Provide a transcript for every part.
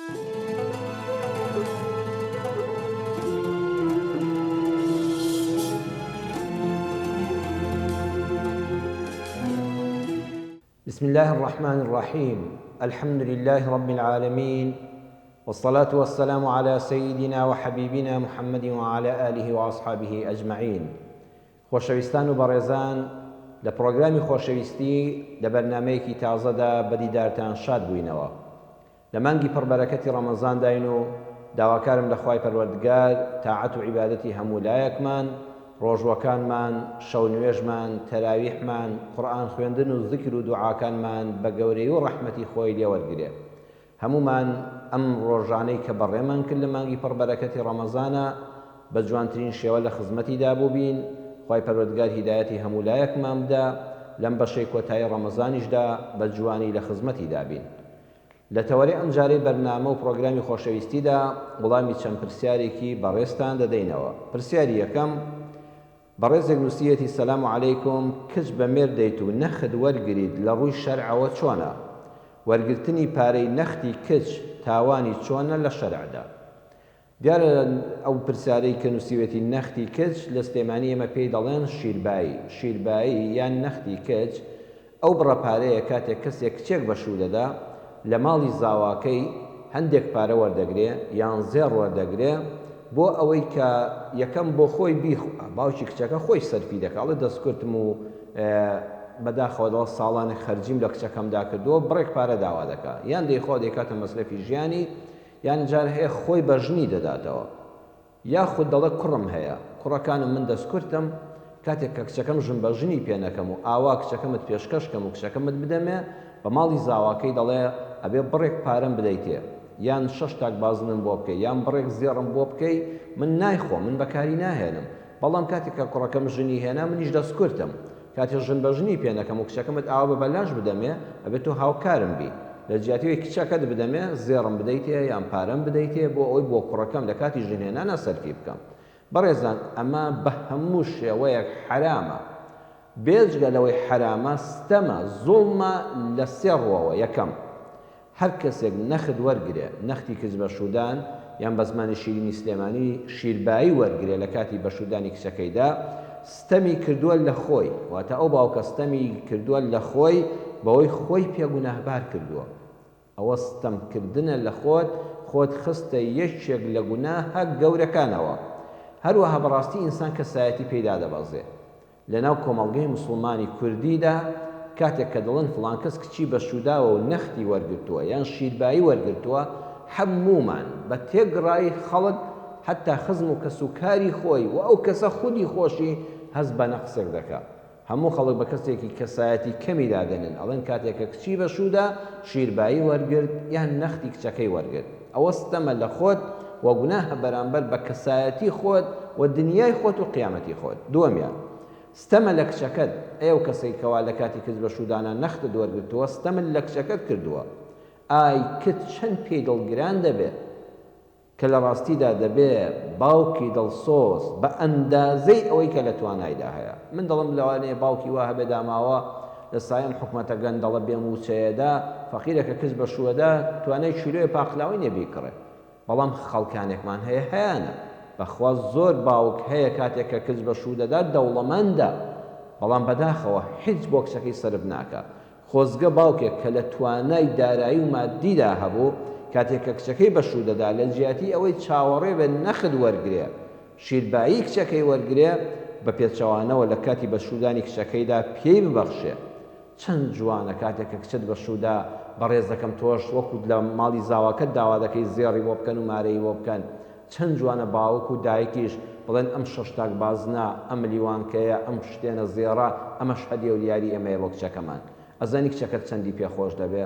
بسم الله الرحمن الرحيم. الحمد لله رب العالمين، والصلاة والسلام على سيدنا وحبيبنا محمد وعلى آله وأصحابه أجمعين. خۆشەویستان و بەڕێزان، لە پرۆگرامی خۆشەویستی لە بەرنامەیەکی تازەدا بەدیدارتان شاد بووینەوە. لە مانگی پڕبەرەکەتی ڕەمەزانداین و داواکارم لە خوای پەروەردگار تاعەت و عیبادەتی هەموو لایەکمان، ڕۆژوەکانمان، شەو نوێژمان، تەراویحمان، قورئان خوێندن و ذکر و دوعاکانمان بە گەورەی و ڕەحمەتی خۆی لێوەرگرێ. هەمومان ئەم ڕۆژانەی کە بەڕێمان کرد لە مانگی پڕبەرەکەتی ڕەمەزانە بە جوانترین شێوە لە خزمەتیدا بوو بین. خوای پەروەردگار هیدایەتی هەموو لایەکمان بدە، لەم بەشەی کۆتایی ڕەمەزانیشدا بە جوانی لە خزمەتیدا بین. لە تەوەرەی ئەم جارەی بەرنامە و پرۆگرامی خۆشەویستیدا وەڵامی چەند پرسیارێکی بەڕێزتان دەدەینەوە. پرسیاری یەکەم، بەڕێزێک نووسیەتی سەلام عەلەیکم، کچ بە مێر دەیت و نەخت وەرگریت لە ڕووی شەرعەوە چۆنە؟ وەرگرتنی پارەی نەختی کچ تاوانی چۆنە لە شەرعدا؟ دیارە ئەو پرسیارەی کە نووسیوێتی نەختی کچ لە سلێمانی ئێمە پێی دەڵێن شیربایی یان نەختی کچ ئەو بڕەپارەیە کاتێک کەسێک کچێک بەشوو دەدا لە ماڵی زاواکەی هەندێک پارە وەردەگرێ یان زێڕ وەردەگرێ بۆ ئەوەی کە یەکەم بۆ خۆی باوکی کچەکە خۆی سەرفی دەکاڵێ دەستکردم و بەداخەوە ساڵانێک خەرجیم لە کچەکەمدا کردووە بڕێک پارە داوا دەکات، یان دەیخوا دەکاتە مەسرەفی ژیانی، یان جار هەیە خۆی بەژنی دەداتەوە، یا خود دەڵێ کوڕم هەیە، کوڕەکانم من دەستکردم کاتێک کە کچەکەم ژن بەژنی پێ نەکەم و ئاوا کچەکەمت پێشکەشکەم و کچەکەمت بدەمێ، بە ماڵی زاواکەی دەڵێ ئەبێ بڕێک پارەم بدەیتێ، یان 6 تاک بازنم بۆ بکەی، یان بڕێک زێڕم بۆ بکەی، من نایخۆ، من بەکاری ناهێنم، بەڵام کاتێک کە کوڕەکەم ژنی هێنا منیش دەستکردم، کاتێک ژن بەژنی پێ نەکەم و کچەکەمت ئاوا بە بەلاش بدەمێ، ئەبێت تۆ هاوکارم بی، لە جیاتیوەی کچەکەت بدەمێ، زێڕم بدەیتێ یان پارەم بدەیتێ بۆ ئەوەی بۆ کوڕەکەم لە کاتی ژنهێنانە سەرفی بکەم. بەڕێزان، ئەمە بە هەموو شێوەیەک حرامە. بێجگە لەوەی حرامە، ستەمە، زوڵمە لە سێ ڕۆوە. یەکەم، هەر کەسێک نەخت وەرگرێ، نەختی کچ بەشودان یان بە زمانی شیرینی سلێمانی شیربایی وەرگرێ لە کاتی بەشودانی کچەکەیدا، ستەمی کردووە لە خۆی، واتە ئەو باوکە ستەمی کردووە لە خۆی بەوەی خۆی پێگوناهبار کردووە. ئەوە ستەمکردنە لە خۆت خستە یەکێک لە گوناهە گەورەکانەوە. هەروەها بەڕاستی ئینسان کەسایەتی پێدا دەبەزێ. لەناو کۆمەڵگەی موسڵمانی کوردیدا کاتێک کە دڵن فڵان کەس کچی بەشوداوە و نەختی وەرگرتووە یان شیربایی وەرگرتووە، هەموومان بە تێگڕای خەڵک حتا خزم و کەسوکاری خۆی و ئەو کەسە خودی خۆشی هەست بە نەقسێک دەکات. هەموو خەڵک بە کەسێکی کەسایەتی کەمی دادەنن، ئەڵێن کاتێکە کچی بەشودا شیربایی وەرگرت یان نەختی کچەکەی وەرگرت، ئەوە ستەمە لە خۆت و گوناهە بەرامبەر بە کەسایەتی خۆت و دنیای خۆت و قیامەتی خۆت. دووەمیان، ستەمە لە کچەکەت، ئێو کەسەی کەوا لە کاتی کچ بەشودانە نەختت وەرگرتووە ستەمت لە کچەکەت کردووە. ئای کت چەند پێی دڵگران دەبێت کە لە ڕاستیدا دەبێ باوکی دڵسۆز بە ئەندازەی ئەوەی کە لە توانایدا هەیە. من دەڵم لەوانەیە باوکی وا هەبێ داماوە لە سایەن حکومەتە گەندەڵە بێم وچەیەدا فەقیرەکە کەس بەشووەدا توانای چیلۆی پاقلاوی نەبیکڕێ، بەڵام خەڵکانێکمان هەیە هەیەنە بەخوا زۆر باوک هەیە کاتێک کە کەس بەشوو دەدا دەوڵەمەندە، بەڵام بەداخەوە هیچ بۆ کچەکەی سرف ناکە. خۆزگە باوکێک کە لە توانای دارایی و مادیدا هەبوو کاتێک کە کچەکەی بەشوو دەدا لە جیاتی ئەوەی چاوەڕێ بە نەخت وەرگرێ، شیربایی کچەکەی وەرگرێ، بە پێچەوانەوە لە کاتی بەشودانی کچەکەیدا پێی ببەخشێ. چەند جوانە کاتێک کە کچت بەشوودا بەڕێز دەکەم تۆش وەکو لە ماڵی زاواکەت داوا دەکەی زێڕی بۆ بکەن و مارەی بۆ بکەن. چەند جوانە باوک و دایکیش بڵێن ئەم 6 تاک بازنە، ئەم لیوانکەیە، ئەم شتێنە زێڕە، ئەمەش هەدیە و یاری ئێمەیە بۆ کچەکەمان. ئەزانی کچەکەت چەندی پێخۆش دەبێ؟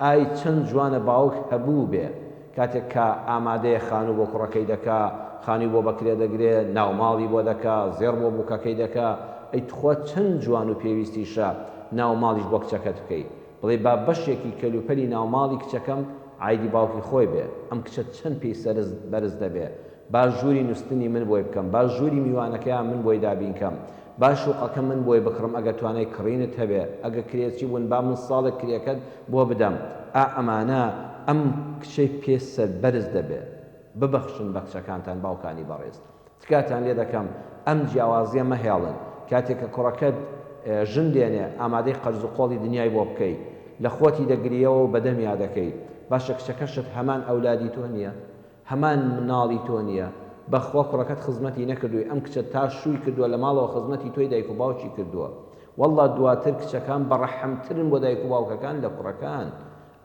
ئای چەند جوانە باوک هەبوو بێ کاتێک کە ئامادەیە خانوو بۆ کوڕەکەی دەکا، خانی بۆ بەکرێ دەگرێ، ناوماڵی بۆ دەکا، زێڕ بۆ بووکەکەی دەکا، ئەی تخوا چەند جوان و پێویستیشە ناوماڵیش بۆ کچەکەت بکەیت، بڵێ با بەشێکی کەلوپەلی ناوماڵی کچەکەم عایدی باوکی خۆی بێ، ئەم کچە چەند پێی بەرز دەبێ، با ژووری نووسنی من بۆی بکەم، با ژووری میوانەکەیان من بۆی دابینکەم، با شوقەکە من بۆی بکڕم ئەگە توانای کڕینت هەبێ، ئەگە کرێکی بوون با من ساڵێک کرێکەت بۆ بدەم. ئەمانە ئەم کچەی پێ سەربەرز دەبێت ببەخشن بە کچەکانتان باوکانی بەڕێز. تکاتان لێ دەکەم ئەم جیاوازیە مەهێڵن کاتێک کە کوڕەکەت ژن دێنێ ئامادەی قەرز و قۆڵی دنیای بۆ بکەیت لە خۆتی دەگریەوە و بەدەمیا دەکەیت باشە کچەکەشت هەمان ئەولادی تۆ نییە هەمان مناڵی تۆ نییە بەخوا کوڕەکەت خزمەتی نەکردووی ئەم کچە تا شووی کردووە لە ماڵەوە خزمەتی تۆی دایک و باوکی کردووە والله دواتر کچەکان بەڕەحەمترن بۆ دایک و باوکەکان لە کوڕەکان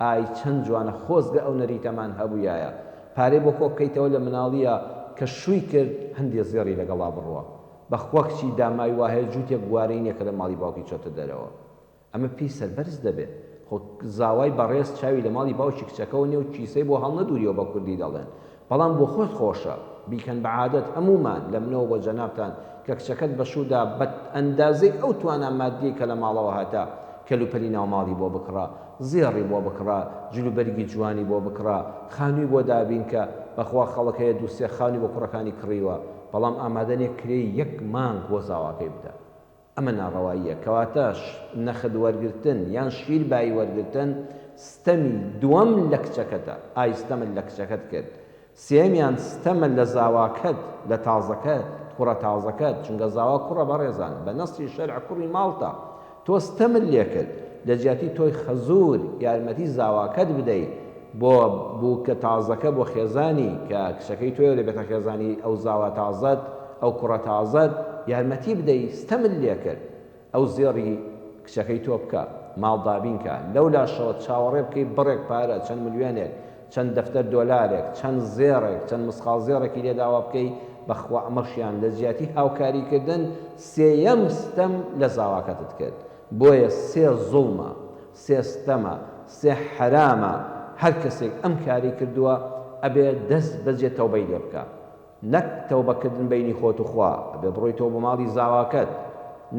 ئای چەند جوانە خۆزگە ئەو نەریتەمان هەبوویایە پارەی بۆ کۆ بکەیتەوە لە مناڵیە کە شووی کرد هەندێک زێڕی لەگەڵا بڕوە بەخوا کچی دامای وایە جووتێک گوارەی نییە کە لە ماڵی باوکی چۆتە دەرەوە ئەمە پێی سەربەرز دەبێت خۆ زاوای بەڕێز چاوی لە ماڵی باوکی کچەکەەوە نیە و چیسەی بۆ هەڵ نەدووریەوە بە کوردی دەڵێن بەڵام بۆ خۆت خۆشە بیکەن بە عادەت هەمومان لە منەوە بۆ جەنابتان کە کچەکەت بەشودا بە ئەندازەی ئەو توانە مادیەی کە لە ماڵەوە هاتە کەلوپەلی ناوماڵی بۆ بکڕا زێڕی بۆ بکڕا جلوبەرگی جوانی بۆ بکڕا خانووی بۆ دابین کە بەخوا خەڵک هەیە دووسێ خانی بۆ کوڕەکانی کڕیوە بەڵام ئامادەنێک کرێ یەک مانگ بۆ زاواکەی بدە ئەمە ناڕەواییە کەواتەش نەخت وەرگرتن یان شیر بای وەرگرتن ستەمی دووەم لە کچەکەتە ئای ستەمت لە کچەکەت کرد سێمیان ستەمە لە زاواکەت لە تازەکەت کوڕە تازەکەت چونکە زاوا کوڕە بەڕێزان بە نەسی شەرع کوڕی ماڵتە تۆ ستەمت لێ کرد لە جیاتی تۆی خەزور یارمەتی زاواکەت بدەیت بۆ بوو کە تازەکە بۆ خێزانی کە کچەکەی تۆی لە بێتە خێزانی ئەو زاوا تازەت ئەو کوڕە تازەت یارمەتی بدەیت ستەمت لێ کرد ئەو زێڕی کچەکەی تۆ بکە ماڵدابینکە لەولاشەوە چاوەڕێ بکەیت بڕێک پارە چەند ملیۆنێک چەند دەفتەر دۆلارێک چەند زێڕێک چەند مسخاڵ زێڕێکی لێداوا بکەیت بەخوا ئەمەشیان لە جیاتی هاوکاریکردن سێیەم ستەم لە زاواکەتت کرد بۆیە سێ زوڵمە سێ ستەمە سێ حرامە هەر کەسێک ئەم کاری کردووە ئەبێ دەست بەجێ تەوبەی لێ بکە نەک تەوبەکردن بینی خۆت و خوا ئەبێ بڕۆیتەوە بۆ ماڵی زاواکەت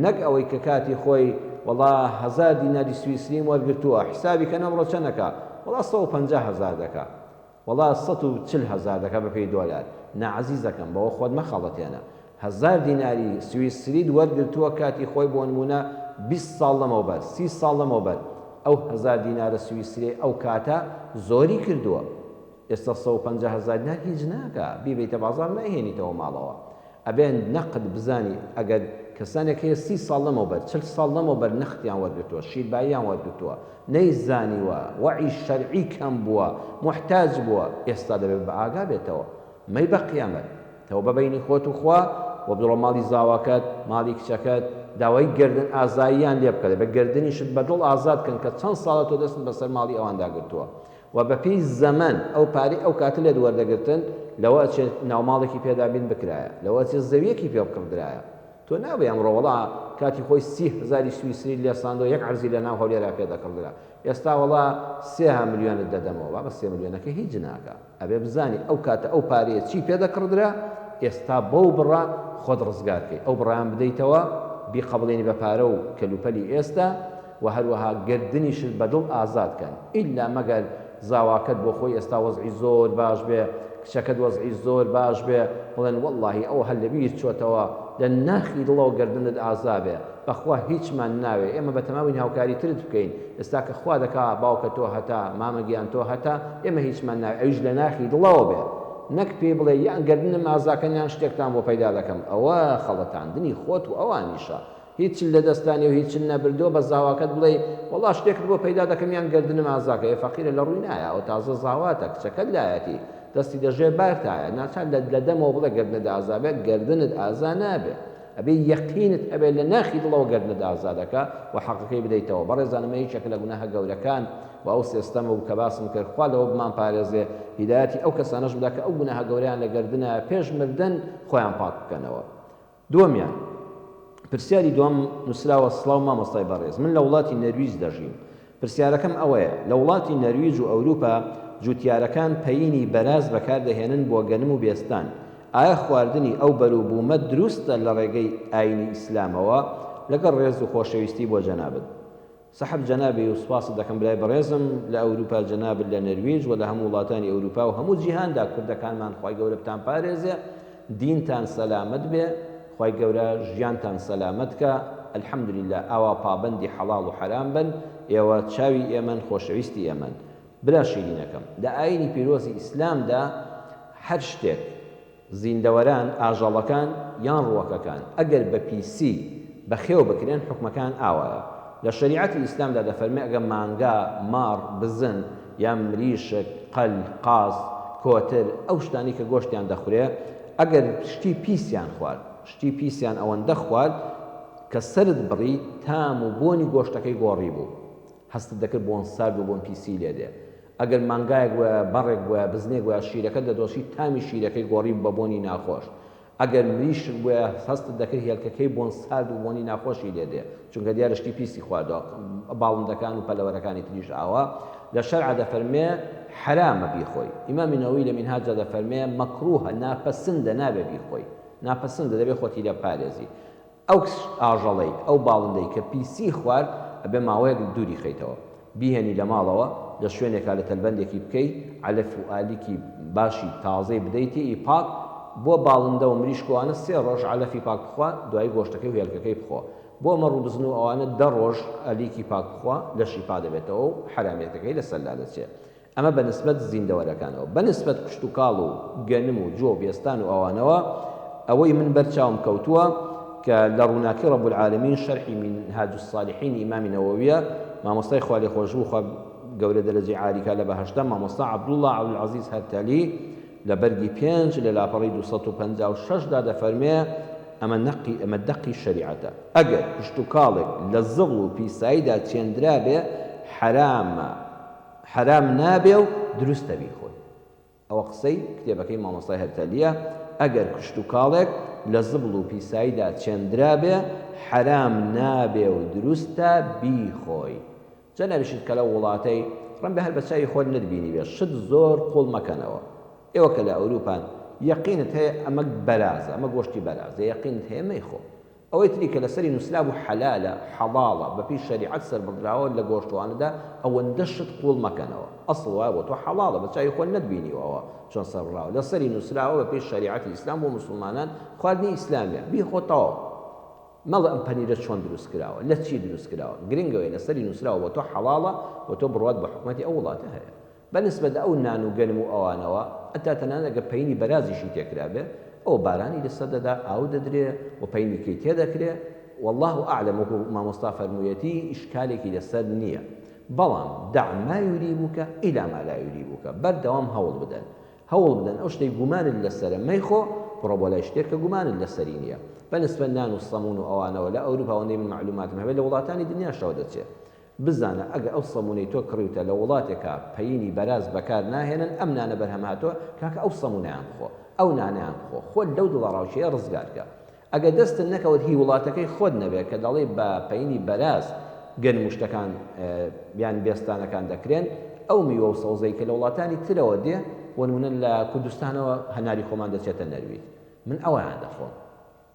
نەک ئەوەی کە کاتی خۆی وەڵا 1000 دیناری سویسریم وەرگرتووە حسابی کە نەمڕۆ چەندەکە وەڵا 150,000 دەکا وەڵا 140,000 دەکا بە پێی دۆلار نەعەزیزەکەم بەوە خۆت مەخەڵەتێنە 1000 دیناری سویسریت وەرگرتووە کاتی خۆی بۆ نمونە 20 ساڵ لەمەوبەر 30 ساڵ لەمەوبەر ئەو 1000 دینارە سویسری ئەو کاتە زۆری کردووە ئێستا 150,000 دینار هیچ ناکە بیبیتە بازار نەهێنیتەوە ماڵەوە ئەبێن نەقد بزانی ئەگەر کەسانێک هەیە 30 ساڵ لەمەوبەر 40 ساڵ لەمەوبەر نەختیان وەرگرتووە شیرباییان وەرگرتووە نەیزانیوە وەعی شەرعی کەم بووە محتاج بووە ئێستا دەبێت بە ئاگا بێتەوە مەی بە قیامەت تەوبە بەینی خۆت و خوا و بڕۆ ماڵی زاواکەت ماڵی کچەکەت داوای گردن ئازاییان لێ بکەێت بە گردنیشت بەدڵ ئازاد کەن کە چەند ساڵە تۆ دەستن بەسەر ماڵی ئەواندا گرتووە و بەپێی زەمن ئەو پارەی ئەو کاتە لێت وەردەگرتن لەوە چێت ناوماڵێکی پێدابین بکرایە لەوە چێت زەویەکی پێ بکردرایە تۆ نابێ ئەمڕۆ وەڵا کاتی خۆی 30,000 سویسری لێساندۆ یەک عەرزی لە ناو هەولێرا پێدەکردرا ئێستا وەڵا 3 ملیۆنت دەدەمەوە بە 3 ملیۆنەکە هیچ ناکە ئەبێ بزانی ئەو کاتە ئەو پارەیە چی پێدەکردرا ئێستا بەو بڕا خۆت ڕزگارکەی ئەو بڕیان بدەیتەوە بیقەبڵێنی بە پارە و کەلوپەلی ئێستا و هەروەها گردنیشت بەدڵ ئازادکەن ئیلا مەگەر زاواکەت بۆ خۆی ئێستا وەزعی زۆر باش بێ کچەکەت وەزعی زۆر باش بێ بڵێن وەڵڵاهی ئەو هەر لەبیر چۆتەوە لە ناخی دڵەوە گردنت ئازابێ بەخوا هیچمان ناوێ ئێمە بە تەماوی هاوکاری ترت بکەین ئێستا کە خوا دەکا باوکە تۆ هەتا مامەگیان تۆ هەتا ئێمە هیچمان ناوێ ئەویش لە ناخی دڵەوە بێ نەک پێ بڵێ یان گردنم ئازاکەن یان شتێکتان بۆ پەیدا دەکەم ئەوە خەڵەتاندنی خۆت و ئەوانیشە هیچ لە دەستانی و هیچ نەبردووە بە زاواکەت بڵێ وەڵا شتێکت بۆ پەیدا دەکەم یان گردنم ئازاکە فەقیرە لە ڕووی نایە ئەو تازە زاواتە کچەکەت لایەتی دەستی دەژێ بارتایە ناچان لە دەمەوە بڵێ گردنت ئازابێت گردنت ئازا نابێ ئەبێ یەقینت ئەبێ لە ناخی دڵەوە گردنت ئازادەکە و حەقەکەی بدەیتەوە بەڕێزانمە هیچێک لە گوناهە گەورەکان و ئەو سێستەمە و کە باسم کرد خوا لەوە بمان پارێزێ هیدایەتی ئەو کەسانەش بدە کە ئەو گوناهە گەورەیان لە گردنە پێش مردن خۆیان پاک بکەنەوە دووەمیان پرسیاری دووەم نووسراوە سڵاو مامۆستای بەڕێز من لە وڵاتی نەرویج دەژیم پرسیارەکەم ئەوەیە لە وڵاتی نەرویج و ئەوروپا جوتیارەکان پەیینی بەراز بەکاردەهێنن بۆ گەنم و بێستان ئایا خواردنی ئەو بەروبوومە دروستە لە ڕێگەی ئاینی ئیسلامەوە لەگەڵ ڕێز و خۆشەویستی بۆ جەنابت سەحب جەنابی و سوپاست دەکەم برای بەڕێزم لە ئەوروپا جەنابت لە نەرویج و لە هەموو وڵاتانی ئەوروپا و هەموو جیهاندا کوردەکانمان خوای گەورە بتان پارێزێ دینتان سەلامەت بێ خوای گەورە ژیانتان سەلامەت کە الحەمدولله ئاوا پابەندی حەڵاڵ و حەرام بن ئێوە چاوی ئێمەن خۆشەویستی ئێمەن بلا شیرینەکەم لە ئاینی پیرۆزی ئیسلامدا هەر شتێک زیندەوەران ئاژەڵەکان یان ڕووەکەکان ئەگەر بە پیسی بەخێو بکرێن حکمەکان ئاوایە لە شریعەتی ئیسلامدا دەفەرمێ ئەگەر مانگا ماڕ بزن یان مریشک قەل قاز کۆتر ئەو شتانی کە گۆشتیان دەخورێ ئەگەر شتی پیسیان خوارد شتی پیسیان ئەوەندە خوارد کە سرد بڕی تام و بۆنی گۆشتەکەی گۆڕی بوو هەستت دەکرد بۆن سارد و بۆن پیسی لێدێ ئەگەر مانگایەک وە بەڕێک وە بزنێک وە شیرەکە دەدۆشی تامی شیرەکەی گۆڕی بە بۆنی ناخۆش ئەگەر مریشک وە هەستت دەکرد هێلکەکەی بۆن سارد و بۆنی ناخۆشی لێدێ چونکە دیارە شتی پیسی خواردەوە باڵندەکان و پەلەوەرەکانی تریش ئاوا لە شەرعە دەفەرمێ حرامە بیخۆی ئیمامی نەوەوی لە مینهاجە دەفەرمێ مەکروهە ناپەسندە نابێ بیخۆی ناپەسندە دەبێ خۆتی لە پارێزی ئەو ئاژەڵەی ئەو باڵندەی کە پیسی خوارد ئەبێ ماوەیەک دووری خەیتەوە بیهێنی لە ماڵەوە لە شوێنێکا لە تەلبەندێکی بکەیت علەف و ئالیکی باشی تازەی بدەیتی ئیپاک بۆ باڵندە و مریشکوانە 3 ڕۆژ علەفی پاک بخوا دوای گۆشتەکەی و هێلکەکەی بخۆ بۆ مەڕوو بزن و ئەوانە 10 ڕۆژ ئەلیکی پاک بخوا لە شیپا دەبێتەوە و حرامێتەکەی لەسەرلا دەچێت ئەمە بەنسبەت زیندەوەرەکانەوە بەنسبەت کشت و کاڵ و گەنم و جۆ بێستان و ئەوانەوە ئەوەی من بەرچاوم کەوتووە کە لە ڕووناکی ڕەب العالەمین شەرحی منهاج الصالحین ئیمامی نەوەویە مامۆستای خوا لێ خۆش بوو خوا گەورە دەرەجەی عالیکا لە بەهەشتا مامۆستا عەبدوڵڵا عەبدولعەزیز هەرتەلی لە بەرگی 5 لە لاپەڕی 256 دا دەفەرمێ ئەمە دەقی شەریعەتە ئەگەر کشت و کاڵێک لە زغڵ و پیساییدا چێندرا بێ حرام نابێ و دروستە بیخۆی ئەوە قسەی کتێبەکەی مامۆستای هەرتەلیە ئەگەر کشت و کاڵێک لە زبڵ و پیساییدا چێندرا بێ حرام نابێ و دروستە بیخۆی جا نەبیشت کە لە وڵاتەی ڕەنبێ هەر بەچاوی خۆت نتبینی بێ شت زۆر قوڵ مەکەنەوە ئێوە کە لە ئەوروپان یەقینت هەیە ئەمە بەرازە ئەمە گۆشتی بەرازە یەقینت هەیە مەیخۆ ئەوەی تری کە لەسەری نووسلاب و حەلالە حەڵاڵە بەپی شەریعەت سەربڕدراوە لە گۆشتوانەدا ئەوەندە شت قوڵ مەکەنەوە ئەسڵ وایە بۆ تۆ حەڵاڵە بەچاوی خۆت نتبینیوەوە چۆن سەربڕاوە لەسەری نووسراوە بەپی شەریعەتی ئیسلام بۆ موسڵمانان خواردنی ئیسلامیە بیخۆتەوە مەڵە ئەم پەنیرە چۆن دروست کراوە لە چی دروست کراوە گرنگەوەی لەسەری نووسراوە بۆ تۆ حەڵاڵە بۆ تۆ بڕوات بە حکومەتی ئەو وڵاتە هەیە بەنسبەت ئەو نان و گەنم و ئەوانەوە ئەتا تەنانەت ئەگەر پەینی بەرازیشی تێکرا بێ ئەو بارانی لەسەر دەدا ئاو دەدرێ و پەینیکەی تێدەکرێ والله ئەعلەم وەکو مامۆستا فەرموویەتی ئیشکالێکی لەسەر نییە بەڵام دع ما یوریبوکە ئیلا ما لا یوریبوکە بەردەوام هەوڵ بدەن ئەو شتەی گومانت لەسەرە مەیخۆ بڕۆ بۆ لای شتێک کە گومانت لەسەری نییە بەنسبەت نان و سەمون و ئەوانەوە لە ئەوروپا ئەوەندەی من معلوماتم هەبێت لە وڵاتانی دنیاشەوە دەچێت بزانە ئەگە ئەو سەمونەی تۆ کڕیوتە لە وڵاتێکە پەیینی بەراز بەکار ناهێنن ئەم نانە بەرهەمهاتۆ کاکە ئەو سەمونەیان بخۆ ئەو نانەیان بخۆ خۆت لەو دڵەڕاوچەیە ڕزگارکە ئەگە دەستت نەکەوت هی وڵاتەکەی خۆت نەبێت کە دەڵێ بە پەیینی بەراز گەنم و شتەکان بیان بێستانەکان دەکرێن ئەو میوە و سەوزەی کە لە وڵاتانی ترەوە دێ بۆ نمونە لە کوردستانەوە هەناری خۆمان دەچێتە نەرویج من ئەوەیان دەخۆم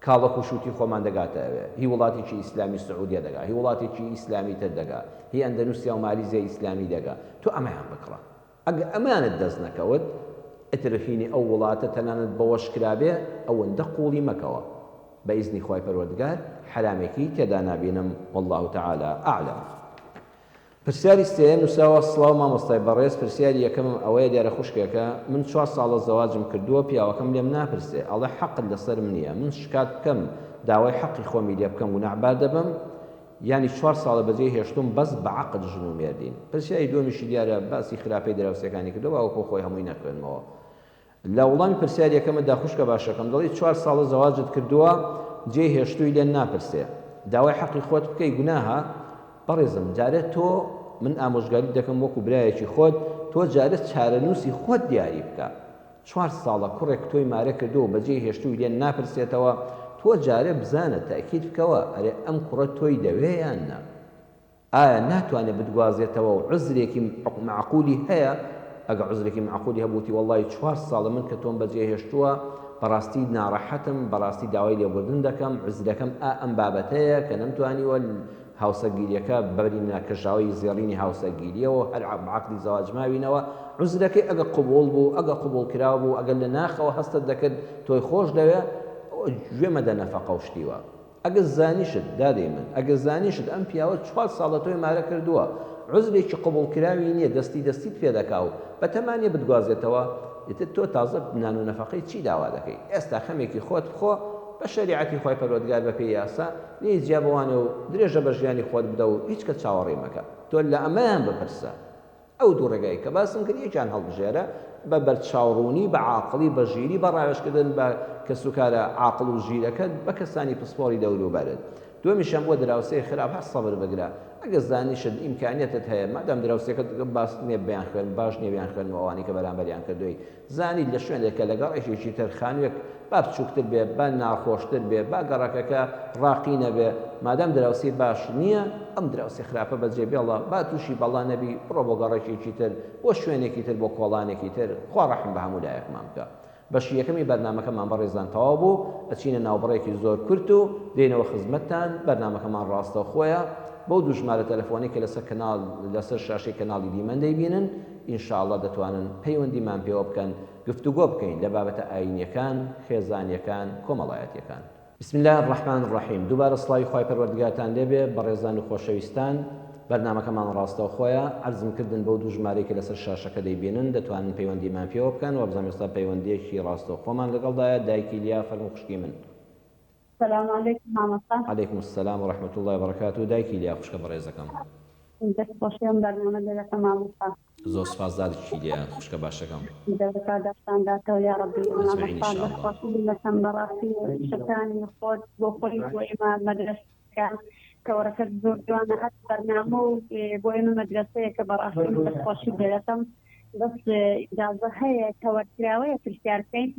کاڵە خوشوتی خۆمان دەگاتە ئەوێ هی وڵاتێکی ئیسلامی سعودیە دەگا هی وڵاتێکی ئیسلامی تر دەگا هی ئەندەنوسیا و مالیزیا ئیسلامی دەگا تۆ ئەمەیان بکڕە ئەگە ئەمانت دەست نەکەوت ئەترفینی ئەو وڵاتە تەنانەت بەوەش کرابێ ئەوەندە قوڵی مەکەوە بە ئیزنی خوای پەروەردگار حرامێکی تێدا نابینم والله تعالى ئەعلەم پرسیاری سێم نووساوە سڵاو مامۆستای بەڕێز پرسیاری یەکەمم ئەوەیە دیارە خوشکێکە من 4 ساڵە زەواجم کردووە پیاوەکەم لێم ناپرسێ ئەڵێ حەقت لەسەرم نییە من شکات بکەم داوای حەقی خۆمی لێ بکەم و نەعبار دەبم ینی 4 ساڵە بەجێ هێشتم بەس بە عەقد ژن و مێردین پرسیاری دووەمیشی دیارە باسی خراپەی دراوسەکانی کردەوە ئەوکۆ خۆی هەمووی نەکردنەوە لە وەڵامی پرسیاری یەکەمەدا خوشکە باشەکەم دەڵێ 4 ساڵە زەواجت کردووە جێ هێشتووی لێن ناپرسێ داوای حەقی خۆت بکەی گوناهە بەڕێزم جارە تۆ من ئامۆژگاری دەکەم وەکو برایەکی خۆت تۆ جارە چارەنووسی خۆت دیاری بکە 4 ساڵە کوڕێک تۆی مارە کردەوە بەجێ هێشتووی لێن ناپرسێتەوە تۆ جارە بزانە تاکید بکەوە ئەرێ ئەم کوڕە تۆی دەوێ یان نا ئایا ناتوانێت بتگوازێتەوە و عزرێکی معقولی هەیە ئەگە عزرێکی معقولی هەبووتی وەڵڵی 4 ساڵە من کە تۆم بەجێ هێشتووە بەڕاستی ناڕەحەتم بەڕاستی داوای لێبوردن دەکەم عزرەکەم ئەم بابەتەیە کە نەمتوانیوە هاوسەگیریەکە بەرینە کەژاوی زێڕینی هاوسەگیریەوە هەر عەقدی زەواج ماوینەوە عزرەکەی ئەگە قبوڵ بوو ئەگە قبوڵ کراوە بوو ئەگەر لە ناخەوە هەستت دەکرد تۆی خۆش دەوێ گوێمەدە نەفەقە و شتیوە ئەگە زانیشت دادەی من ئەگە زانیشت ئەم پیاوە 4 ساڵە تۆی مارە کردووە عزرێکی قبوڵکراوی نییە دەستیت پێ دەکا و بە تەمانێ بتگوازێتەوە ئیتر تۆ تازە نان و نەفەقەی چی داوا دەکەی ئێستا خەمێکی خۆت بخۆ بە شەریعەتی خۆی پەروەردگار بە پێی یاسا نیز جیا بوانە و درێژە بە ژیانی خۆت بدە و هیچ کەس چاوەڕێ مەکە تۆ لە ئەمەیان بپرسە ئەو دوو ڕێگای کە باسم کرد یەکیان هەڵبژێرە بە بەرچاوڕوونی بە عاقڵی بە ژیری بە ڕاوێژکردن بە کەسوکارە عاقڵ و ژیرەکەت بە کەسانی پسپۆری دەوروبەرت دومیشان بۆ دراوسەی خراپ هەست سەبر بگرە ئەگە زانیشت ئیمکانیەتت هەیە مادام دراوسەکەت باس نییە بیان خوێن باش نییە بیان خوێنەوە ئەوانی کە بەرامبەریان کردووی زانی لە شوێنێکە لەگەڵ ئێشێکی تر خانوێک با بچووکتر بێ با ناخۆشتر بێ با گەڕەکەکە ڕاقی نەبێ مادام دراوسی باش نییە ئەم دراوسی خراپە بەجێ بێڵە با تووشی بەڵا نەبی بڕۆ بۆ گەڕێکێکی تر بۆ شوێنێکی تر بۆ کۆڵانێکی تر خوا ڕەحم بە هەموو لایەکمان بکە بەشی یەکەمی بەرنامەکەمان بەڕێزان تەواو بوو ئەچینە ناوبڕێکی زۆر کورت و دێنەوە خزمەتتان بەرنامەکەمان ڕاستەوخۆیە بەو دوو ژمارە تەلەفۆنی کە لەسەر شاشەی کەناڵی دیمەن دەیبینن ئینشاءڵڵا دەتوانن پەیوەندیمان پێوە بکەن گفتوگۆ بکەین لە بابەتە ئاینیەکان خێزانیەکان کۆمەڵایەتیەکان بسم الله الرحمن الرحیم دووبارە سڵاوی خوای پەروەردگارتان لێبێ بەڕێزان و خۆشەویستان بەرنامەکەمان ڕاستەوخۆیە عەرزمکردن بەو دوو ژمارەی کە لەسەر شاشەکە دەیبینن دەتوانن پەیوەندیمان پێوە بکەن و بزانین ئێستا پەیوەندیەکی ڕاستەوخۆمان لەگەڵدایە دایکی لیا فەرموو خوشکی من السلام عليكم مامۆستا. عەلەیکم السەلام وڕەحمەتوڵڵی وبەرەکاتوو دایکی لیا خوشکە بەڕێزەکەم دەستخۆشیەم بەرنامە دەکەم مامۆستا. زۆر سپاس دایکی لیا خوشکە باشەکەم دەوەتا دەستانداتەوە یا ڕەبی مامۆستا دەستخۆشی بڵەکەم بەڕاستی شەکانی خۆت بۆ خۆی بۆ ئێمە مەدرسەکە کەوەرەکەت زۆر جوانە هەست بەرنامە و بۆ ئێمە مەدرسەیە کە بەڕاستی دەستخۆشی دەکەم بەس ئیجازە هەیە کەوەرکراوەیە پرسیارکەین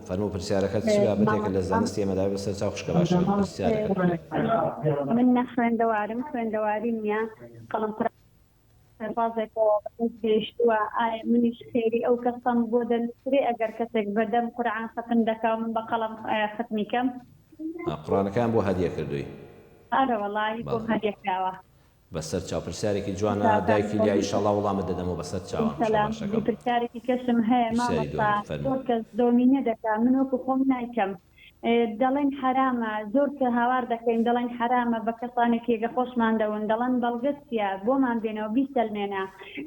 فەرموو پرسیارەکەت چ بابەتێکە لە زانستی ئێمەدا بەسەر چاو خوشکە باشەکەم پرسیارەکەت من خوێندەوارم خوێندەواری نییە قەڵم سەربازێکەوە گەیشتووە ئایا منیش خێری ئەو کەسم بۆ دەنووسێ ئەگەر کەسێک بەدەم قورعان ختم دەکەم من بە قەڵم ختمیکەم قورعانەکان بۆ هەدیە کردووی ئارە وەڵی بۆ هەدیەکراوە بەسەر چاو پرسیارێکی جوانە دایکی لیا ئیشەڵڵا وەڵامت دەدەمەوە بەسەر چاوە پرسیارێکی کەسم هەیە مامۆستا زۆر کەس دۆمینە دەکا من وەکو خۆم نایکەم دەڵێن حرامە زۆر کە هاوار دەکەین دەڵێن حرامە بە کەسانێکی کە خۆشمان دەون دەڵێن بەڵگەت چیە بۆمان بێنەوە بیسەلمێنە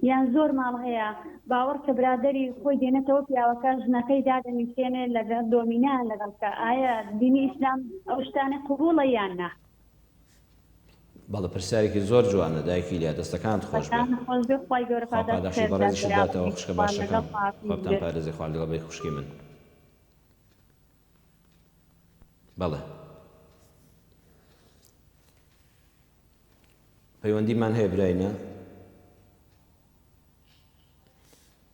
یان زۆر ماڵ هەیە باوەڕ کە برادەری خۆی دێنێتەوە پیاوەکە ژنەکەی دادەنووسێنێ لەگەڵ دۆمینان لەگەڵکە ئایا دینی ئیسلام ئەو شتانە قبوڵە یان نا بەڵە پرسیارێکی زۆر جوانە دایکی لیا دەستەکانت خۆش بێ بەڕێزیشت داتەوە خوشکە باشەکەم خۆتان پارێزی خوارد لەگەڵ بەی خوشکی من بەڵێ پەیوەندیمان هەیە براینە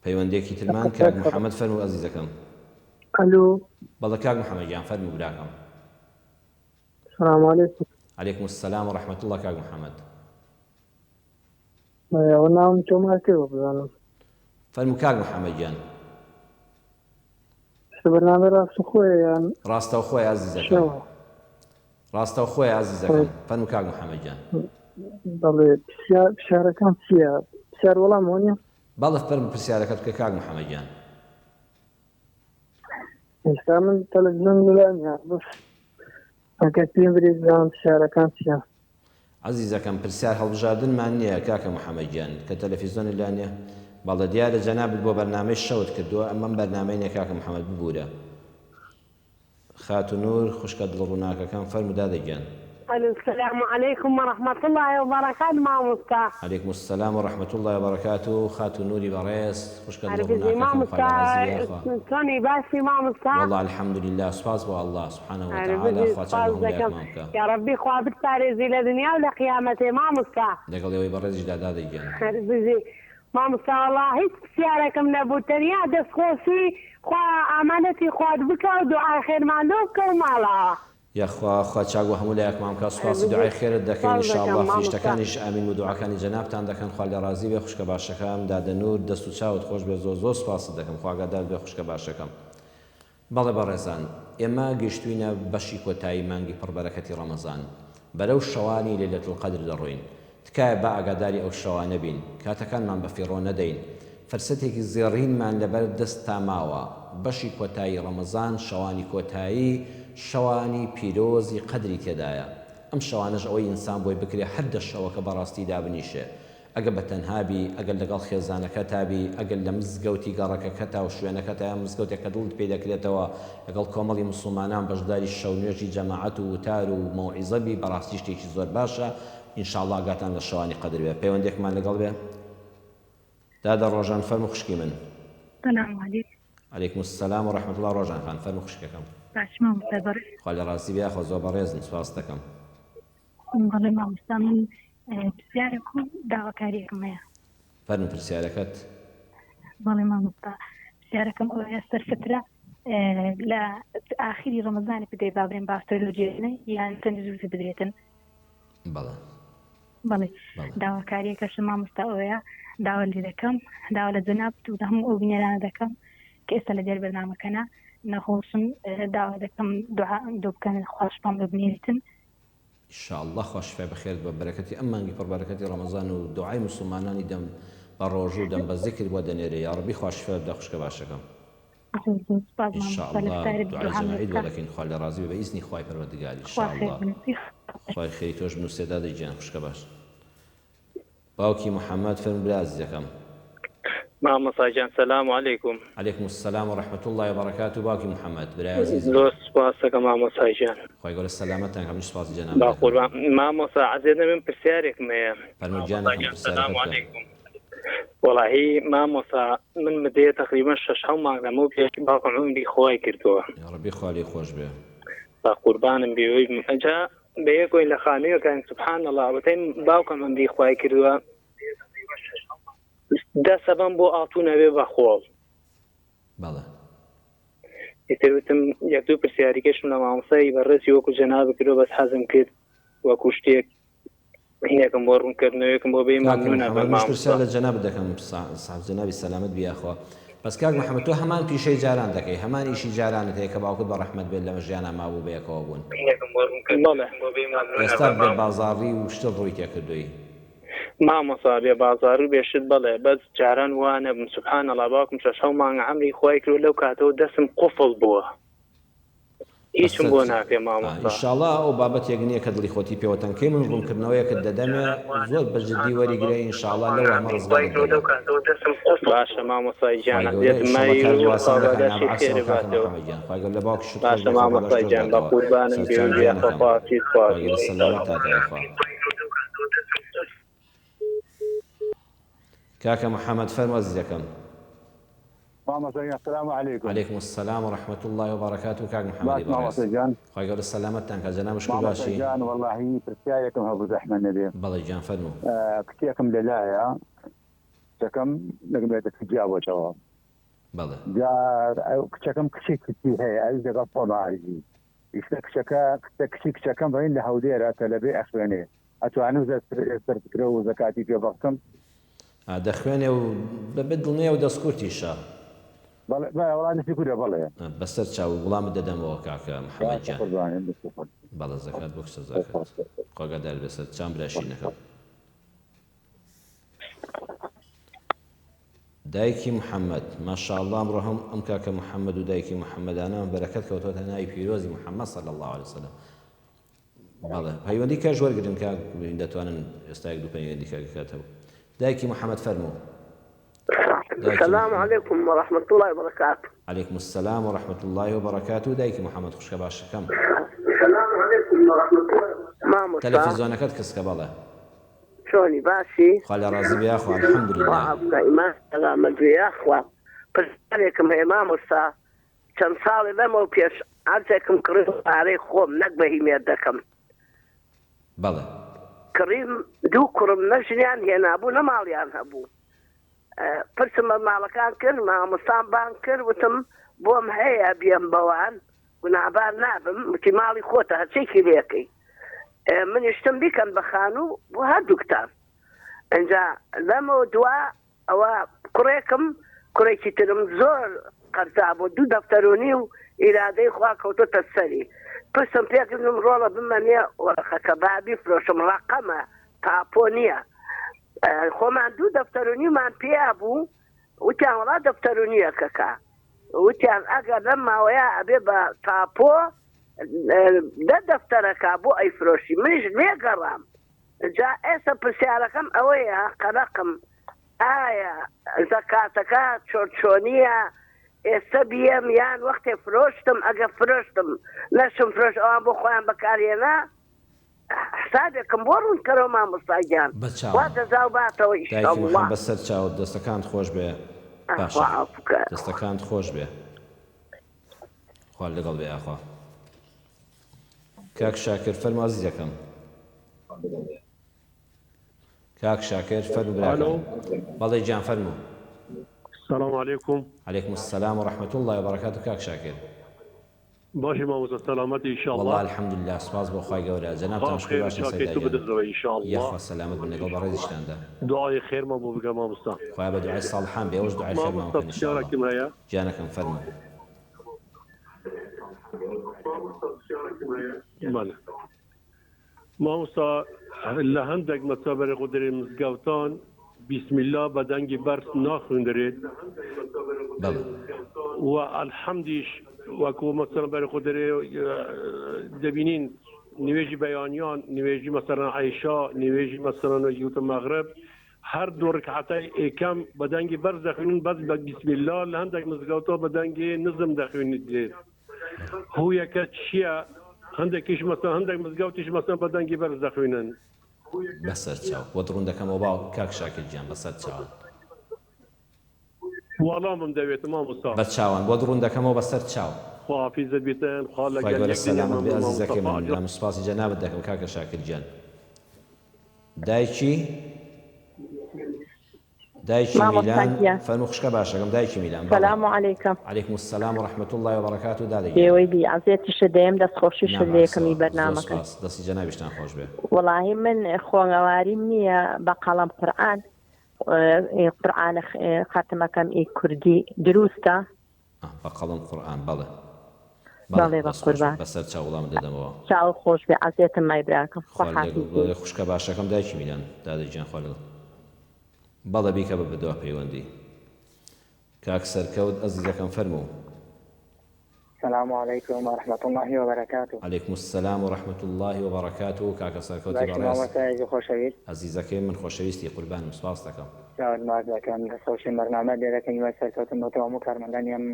پەیوەندێکی ترمان کاک محەممەد فەرموو ئەزیزەکەم ئەلۆ بەڵە کاک محەممەدیان فەرموو براکەم سلام علیکم عەلەیکم السەلام وڕەحمەتوڵڵی کاک محەممەد ئەوە ناوم تۆمار کردوە بزانم فەرموو کاک محەممەدیان بەرنامە ڕاستەوخۆیە یان ڕاستەوخۆی ئازیزەکەم ڕاستەوخۆی ئازیزەکەم فەرموو کاک محەممەدیان بەڵێ پرسیارەکان چییە پرسیار وەڵام وانە بەڵێ فەرموو پرسیارەکەت بکە کاک محەممەدیان ئێستا من تەلەڤیزیۆن لەلایەنە بەس ئەگەر پێم برێت بزانم پرسیارەکان چییە عەزیزەکەم پرسیار هەڵبژاردنمان نییە کاکە محەممەدیان کە تەلەڤیزیۆنی لایەنە بەڵێ دیارە جەنابت بۆ بەرنامەی شەوت کردووە ئەمەم بەرنامەی نییە کاکە محەممەد ببوورە خاتونور خوشکە دڵڕووناکەکەم فەرموو دادەگیان السلام عليكم ورحمة الله وبركاته مامۆستا. عەلەیکم السەلام وڕەحمەتوڵڵی وبەرەکاتوو خاتونوری بەڕێز خوشکە مامۆستا چۆنی باسی مامۆستا وەڵڵا الحەمدوللیلا سوپاس بۆ ئەڵڵا سوبحانەهو وتەعالا خوا چاک بە هەموولاکمان بکە یا ڕەبی خوا بتپارێزی لە دنیا و لە قیامەتێ مامۆستا لەگەڵ ئێوەی بەڕێزیشدا دادەگیان مامۆستا وەڵڵا هیچ پرسیارێکم نەبوو تەنیا دەستخۆشی خوا ئامانەتی خوارد بکە و دوعای خێرماندۆ بکە و ماڵەوە یاخوا چاک بۆ هەموو لایەکمان بکە سوپاس و دوعای خێرت دەکەین ئینشاءڵڵا فریشتەکانیش ئامین و دوعاکانی جەنابتان دەکەن خوا لە ڕازی بێ خوشکە باشەکەم دادەنور دەست و چاوت خۆش بێ زۆر سوپاست دەکەم خوا ئاگادار بێ خوشکە باشەکەم بەڵێ بەڕێزان ئێمە گەیشتوینە بەشی کۆتایی مانگی پڕبەرەکەتی ڕەمەزان بەرەو شەوانی لەیلەتول قەدر دەڕۆین تکایە با ئاگاداری ئەو شەوانە بین کاتەکانمان بە فیڕۆ نەدەین فەرسەتێکی زێڕینمان لەبەر دەست تا ماوە بەشی کۆتایی ڕەمەزان شەوانی کۆتایی شەوانی پیرۆزی قەدری تێدایە ئەم شەوانەش ئەوەی ئینسان بۆی بکرێ هەر دە شەوەکە بەڕاستی دابنیشێ ئەگە بە تەنهابی ئەگەر لەگەڵ خێزانەکەتابی ئەگەر لە مزگەوتی گەڕەکەکەتا و شوێنەکەتا یا مزگەوتێکە دڵت پێ دەکرێتەوە لەگەڵ کۆمەڵی مسلمانان بەشداری شەونێژی جەماعەت و وتار و مەوعیزەبی بەڕاستی شتێکی زۆر باشە. ئینشاءڵڵا ئاگاتان لە شەوانی قەدر بێ. پەیوەندێکمان لەگەڵ بێ. دادا ڕۆژان فەرموو خوشکی من. سلام علیکم. علیکم السلام و رحمة الله. ڕۆژان خان فەرموو خوشکەکەم. باش مامۆستا بەڕێز. خوا لە ڕاستی بیا خۆ زۆر بەڕێزن سوپاس دەکەم. بەڵێ مامۆستا من پرسیارێکم داواکاریەکم هەیە. فەرموو پرسیارەکەت. بەڵێ مامۆستا پرسیارەکەم ئەوەیە سەرفترە لە ئاخری ڕەمەزانی بدەی بابرێن باستۆی لۆجێنە یان چەندی زووتر بدرێتن. بەڵێ. بەڵێ داواکاریەکەش مامۆستا ئەوەیە داوا لێ دەکەم داوا لە جەناب و لە هەموو ئەو بینەرانە دەکەم کە ئێستا لە دێر بەرنامەکەنە نەخۆشم داوا دەکەم دوو بکەن خواشپان ببنێتن. ئینشاءالله خوا شفای بەخێر بە بەرەکەتی ئەم مانگی پڕبەرەکەتی ڕەمەزان و دوعای موسڵمانانی دەم بە ڕۆژوو دەم بە زیکر بۆ دەنێرێ یا ڕەبی خوا شفای بدە خوشکە باشەکەم. ئینشاءالله دوعای جەماعی دوا دەکەین خوا لە ڕازی بە ئیزنی خوای پەروەردگار ئینشاءالله. خوای خێری تۆش بنووسێدا دەیگیان خوشکە باش. باوکی محەممەد فەرموو برا عەزیزەکەم. مامۆستا جان سلام علیکم. علیکم السلام و رحمة الله و بەرەکاتوو. باوکی محەممەد برای عەزیز. زۆر سوپاس دەکەم مامۆستا جان. خوای گەورە سەلامەتتان کەم سوپاسی جەناب. با قوربان مامۆستا عەزیزە من پرسیارێکم هەیە. فەرموو گیانەکەم پرسیارەکەت. وەڵاهی مامۆستا من مدەیە تەقریبەن 6 مانگ لەمەوە پێش باوکم عومری خۆی کردووە. یا ڕەبی خوا لێی خۆش بێ. با قوربانم بێ ئەجا بە یەکۆی لە خانوویەکان سوبحان الله وەتەی باوکم عومری خۆی کردووە دەسەبەم بۆ ئاتوونەوێ بە خۆڵ. بەڵێ. ئیتر وتم یەک دوو پرسیاریکەشم لە مامۆستای بەڕێزی وەکو جەناب کردو بەس حەزم کرد وەکو شتێک هینێکم بۆ ڕوونکردنەوەیەکم بۆ بێ مەمنونە بە مامۆستا. پرسیار لە جەناب دەکەم ساحب جەنابی سەلامەت بیاخوا. بەس کاک محەممەد تۆ هەمان پیشەی جاران دەکەی هەمان ئیشی جارانت هەیە کە باوکت بە ڕەحمەت بێت لەمە ژیانە مابوو بەیەکەوە بوون. ئێستا بێ بازاڕی و شتە ڕووی تێکردووی. مامۆستا بێ بازار و بێشت بەڵێ بەس جاران وانە بم سوبحان الله باوکم 6 مانگ عەمری خۆی کرد لەو کاتەوە دەستم قوفڵ بووە. هیچم بۆ ناکرێ مامۆستا. ئینشاءالله ئەو بابەتێک نییە کە دڵی خۆتی پێوەتەنکەی من ڕوونکردنەوەیەکت دەدەمێ زۆر بەجددی وەریگرێ ئینشاءالله لەو هەمە ڕزگارت دەدەم. باشە مامۆستای گیان لە باوکی شت باشە مامۆستای گیان بە قوربانم بێ خەفاتی کاکە محەممەد فەرموو عەزیزەکەم. السلام عليكم. وعليكم السلام ورحمة الله وبركاته. كاك محمد بارك جان خوي قول السلامة كا جناب شكون باشي جان والله برسايكم ابو زحمه النبي بالله جان فنو كتيكم للايا كم نقدر تجاوب وجواب بالله جا كم كشيك هي عايز غفور عايزي يشك شكا كشيك شكا بين لهوديرا تلبي اخواني اتوانو زكرو زكاتي في وقتكم دخواني وبدلني ودسكوتي شا والله والله نسي كله والله بس تشاو غلام ددم وكاك محمد جان بالله زكاة بوكس زكاة قاعد بس تشام براشينك دايكي محمد ما شاء الله امرهم امكاك محمد ودايكي محمد انا بركتك وتوتناي بيروزي محمد صلى الله عليه وسلم والله هيوندي كاجوار قدم كاك دتوانا يستايق بيندي كاتب دايكي محمد فرمو السلام عليكم ورحمة الله وبركاته. عليكم السلام ورحمة الله وبركاته. دايكي محمد خوش باش كم. السلام عليكم ورحمة الله وبركاته. تلفزيونك كسك بالله. شوني باشي؟ خالي راضي بيا اخوان الحمد لله. وابقى إيمان سلامة يا أخوان. بس عليكم يا إمام وسا كان صار لما وبيش عزكم كريم عليه خوم نقبه ميدكم. بالله. كريم دو كرم نجنيان هنا أبو نماليان أبو. پرسم مالکان کرد مامۆستان بان کرد وتم بۆم هەیە بیەم بەوان گوناهبار نابم وتی ماڵی خۆتە هەرچێکی لێکەی منیشتم بیکەن بە خانوو بۆ هەردووکتان ئەنجا لەمەوە دوا ئەوە کوڕێکی ترم زۆر قەرزا بۆ 2 دەفتەرونی و ئیرادەی خوا کەوتۆتە سەری پرسم پێکردم ڕۆڵە بمەنێ وەرەقەکە با بیفرۆشم ڕەقەمە تاپۆ نییە خۆمان 2 دەفتەرونیمان پێیا بوو وتیان وڵا دەفتەرونیەکەکە وتیان ئەگەر لەم ماوەیە ئەبێ بە تاپۆ 10 دەفتەرەکە بۆ ئەیفرۆشی منیش لێگەڕام جا ئێستا پرسیارەکەم ئەوەیە قەرەقم ئایا زەکاتەکە چۆنیە ئێستا بیەم یان وەختێ فرۆشتم ئەگە فرۆشتم نەشم فرۆش ئەوان بۆ خۆیان بەکارێنا حسابێکم بۆ ڕوون کەرەوە مامۆستاگیان وا دەزاو باتەوە ئینشاءالله بەسەر چاوت دەستەکانت خۆش بێ باشە دەستەکانت خۆش بێ خوا لەگەڵ بێ ئاخوا کاک شاکر فەرمو عەزیزەکەم كاك شاكر فرمو براكم بەڵێ گیان فەرمو السلام عليكم. عليكم السلام ورحمة الله وبركاته كاك شاكر باشي مامۆستا سلامتي إن شاء الله. والله الحمد لله سپاس بۆ خوای گەورە جەنابتان شکر باش إن شاء الله. یەخوا سەلامت بن لەگەڵ بەڕێزیشتاندا دعای خێرمان بۆ بگە مامۆستا خوای بە دوعای ساڵحان بێ ئەوش دوعای خێرمان بکەن ئینشاءالله. گیانەکەم فەرمو بەڵێ مامۆستا لە هەندێک مەسەبەری قودرێ مزگەوتان بسم الله بەدەنگی بەرز ناخوێندرێت و ئەلحەمدیش وەکو مەسەڵەن بەری قودرێ دەبینین نوێژی بەیانیان نوێژی مەسەڵەن عەیشا نوێژی مەسەڵەن یوتە مەغرب هەر دوو ڕکعەتای ئێکەم بەدەنگی بەرز دەخوێنن بەس بە بسم الله لە هەندێک مزگەوتەوە بەدەنگی نزم دەخوێنیت هویەکە چییە هەندێکیش مەسەڵەن هەندێک مزگەوتیش مەسەڵەن بەدەنگی بەرز دەخوێنن بەسەر چاو بۆ دڕون دەکەمەوە باو کاک شاکر گیان بەسەر چاوان وەڵامم دەوێت مامۆستا بە چاوان بۆ دڕون دەکەمەوە بەسەر چاو خواحافیزت بیتن خوا خوای گەورە سەلامت بێ عەزیزەکەی من لە سوپاسی جەنابەت دەکەم کاکە شاکر گیان دایکی میلان فەرموو خوشکە باشەکەم دایکی میلان سلام علیکم علیکم السلام ورحمة الله وبركاته دادەی ئێوەی بیعەزێتیش دەیەم دەستخۆشیش لە یەکەمی بەرنامەکە دەستی جەنابیشتان خۆش بێ وەڵاهی من خۆڵەواریم نییە بە قەڵەم قورئان ختمەکەم ئی کوردی دروستە بە قەڵەم قورئان بەڵێ بەڵێ بە قوربان بەسەر چاو وەڵام دەدەمەوە چاو خۆش بێ عەزیەتم مای براکەم خوشکە باشەکەم دایکی میلان دادەی گیان خوا لەگەڵ بەڵێ بیکە بە بەدوا پەیوەندی کاک سەرکەوت عەزیزەکەم فەرموو السلام عليكم ورحمة الله وبركاته. عليكم السلام ورحمة الله وبركاته كاكا سركوتي بەڕێز عزيزەکەی من خۆشەویستی قوربانم سپاس دەکەم چاوەڕێ دەکەم لە سۆشی بەرنامە دێرەکەی وای سەرکەوتن بۆ تەواو کارمەندانیان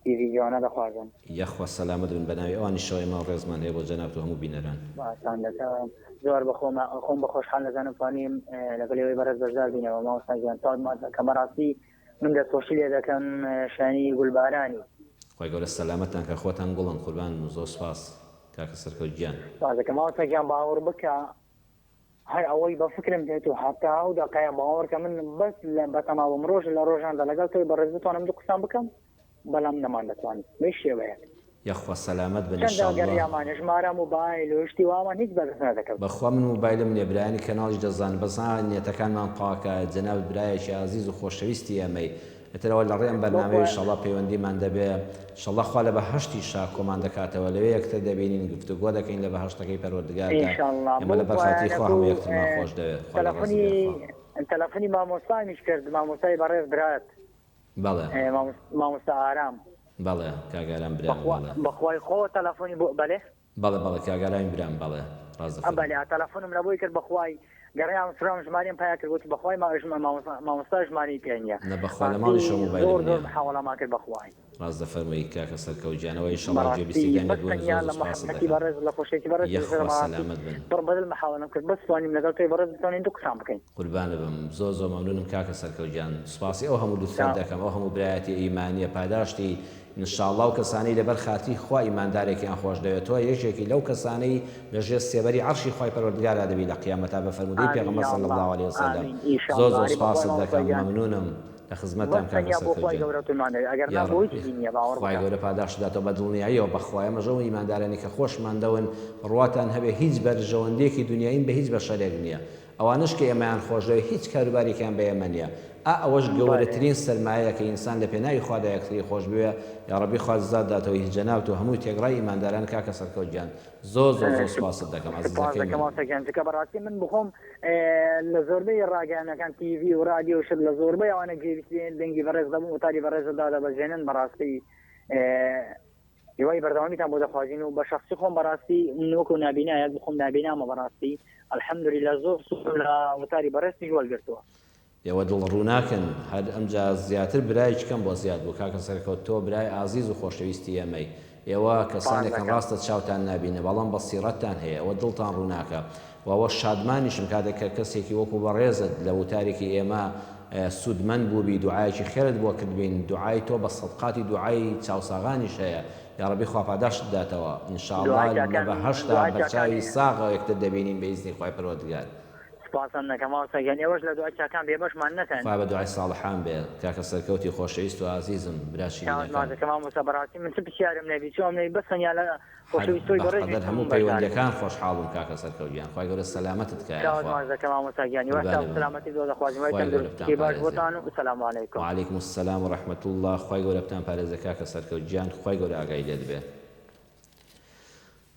تیڤی جوانە دەخوازم یەخوا سەلامت بن بەناوی ئەوانی شەوەی ماڵ ڕێزمان هەیە بۆ جەناب و هەموو بینەران باشان دەکەم زۆر خۆم بە خۆشحال لەزانم توانیم لەگەڵ ئێوەی بەڕێز بەشدار بینەوە مامۆستا گیان کە بەڕاستی من دەستخۆشی لێ دەکەم شانی گولبارانی خوای گەورە سەلامەتان کە خۆتان گوڵن قوربان زۆر سپاس کاکە سەرکەوت گیان بازەکە مامۆستا گیان باوەڕ بکە هەر ئەوەی بە فکرم هێت و هەتا ئەو دەقەیە باوەڕکە من بەس بە تەماوم ڕۆژ لە ڕۆژاندا لەگەڵ تۆی بەڕێز بتوانم دوو قسان بکەم بەڵام نەمان دەتوانم بێ شێوەیە یەخوا سەلامەت بن ئینشاءالله گەڕیامانە ژمارە موبایل و شتی وامان هیچ بەدەست نەدەکەم بەخوا من موبایلم نییە برایانی کەناڵی دەزانم بەزان نێتەکانمان پاکە جەنابەت برایەکی عەزیز و خۆشەویستی ئەمەی ئێترەوە لە ڕێم بەرنامەی ئینشاءالله پەیوەندیمان دەبێ ئینشاءالله خوا لە بەهەشتی شا کۆمان دەکاتەوە لەوێ یەکتر دەبینین گفتوگۆ دەکەین لە بەهەشتەکەی پەروەردگاردا ئێمە لە بەرخاتی خوا هەموو یەکترمان خۆش دەوێت تەلەفۆنی مامۆستایمیش کرد مامۆستای بەڕێز برات بەڵێ مامۆستا ئارام بەڵێ کاگاران برام بەخوای خۆ تەلەفۆنی بۆ بەڵێ بەڵێ کاگارانی برام بەڵێ ڕاز دەفەرمێ بەڵێ تەلەفۆنم لەبۆی کرد بەخوای گەڕیان سرام ژمارەم پیا کرد وتی بەخوای مامۆستا ژمارەی پێ نییە نە بەخوا لە ماڵی شەو موبایلم نییە حاوەڵەمان کرد بەخوای ڕاز دەفەرمووی کاکە سەرکەوت گیانەوەی ئینشاءالله گوێبیستیدان لە محەمەتی بەڕێز لە خۆشێکی بەڕێز بڕ بەدڵ محاوەڵم کرد بەس توانیم لەگەڵ تۆی بەڕێز بتوانین دوو قسان بکەین قوربانە بم زۆر مەمنونم کاکە سەرکەوت گیان سوپاسی ئەو هەموو لوتفەت دەکەم ئەو هەموو برایەتی ئیمانیە پاداشتی ئینشاءالله و کەسانەی لەبەر خاتی خوا ئیماندارێکیان خۆش دەوێتەوە یەکێکی لەو کەسانەی لەژێر سێبەری عەرشی خوای پەروەردگارا دەبی لە قیامەتا بە فەرمودەی پێغەمبەر صلی الله علیه وسلم زۆر سپاست دەکەم مەمنونم لە خزمەتتان کاکە سەرکەوت گیان خوای گەورە پاداش داتەوە بە دڵنیاییەوە بەخوایە مەژەوە ئیماندارانی کە خۆشمان دەون ڕواتان هەبێ هیچ بەرژەوەندێکی دنیایین بە هیچ بەشەرێک نییە ئەوانش کە ئێمەیان خۆش دەوێت هیچ کاروبارێکیان بە ئێمە نییە ئەوەش گەورەترین سەرمایەیە کە ئینسان لە پێناوی خوا یەکتری خۆش بوێ یا ڕەبی خوا زیاد داتەوە هیچ جەنابەت و هەموو تێگڕای ئیمانداران کاکە سەرکەوت گیان زۆر سوپاست دەکەم عەزیزەکەی من بەڕاستی من بخۆم لە زۆربەی ڕاگەیانەکان تیڤی و رادیۆ شت لە زۆربەی ئەوانە گوێبیستیان دەنگی بەڕێز دەبوون وتاری بەڕێزە دادەبەژێنن بەڕاستی هیوای بەردەوامیتان بۆ دەخوازیین و بە شخصی خۆم بەڕاستی وەکو نابینە یاد بخۆم نابینامە بەڕاستی الحەمدولillah زۆر سوور لە وتاری بەڕێستی وەرگرتووە ئێوە دڵ ڕووناکەن هەر ئەمجا زیاتر برایش کەم بۆ زیاد بوو کاکە سەرکەوت تۆ برای ئازیز و خۆشەویستی ئەمەی ئێوە کەسانێکن ڕاستە چاوتان نابینە بەڵام بەسیرەتتان هەیە ئەوە دڵتان ڕووناکە وەوە شادمانیشم کاتێک کە کەسێکی وەکو بەڕێزت لە وتارێکی ئێمە سوودمەند بووبی دوعایکی خێرت بۆ کردبین دوعای تۆ بە سەدقاتی دوعای چاوساغانیش هەیە یا ڕەبی خوا پاداشت داتەوە ئینشاءڵڵا لە بەهەشتا بە چاوی ساغەوە یەکتر دەبینین بە ئیزنی خوای پەروەردگار سپاسم دەکەم ئاوسەگیان ئێوەش لە دوعای چاکان بێبەشمان نەکەن خوا بە دوعای ساڵحان بێ کاکە سەرکەوتی خۆشەویست و ئازیزم براشی دەکەم ئامۆستا بەڕاستی من چ پرسیارم نەبی چۆم نەبی بەسەنیا لە خۆشەویستۆی بەڕێزی هەموو پەیوەندیەکان خۆشحاڵم کاکە سەرکەوتیان خوای گەورە سەلامەتت کایە دەکەم ئامۆستاگیانی وەستا سەلامەتی دۆ دەخوازیم وای تەندروستی باش بۆتان و سەلام عەلەیکم وعەلەیکم السەلام ورحمەة الله خوای گەورە بتان پارێزە کاکە سەرکەوتیان خوای گەورە ئاگای لێت بێ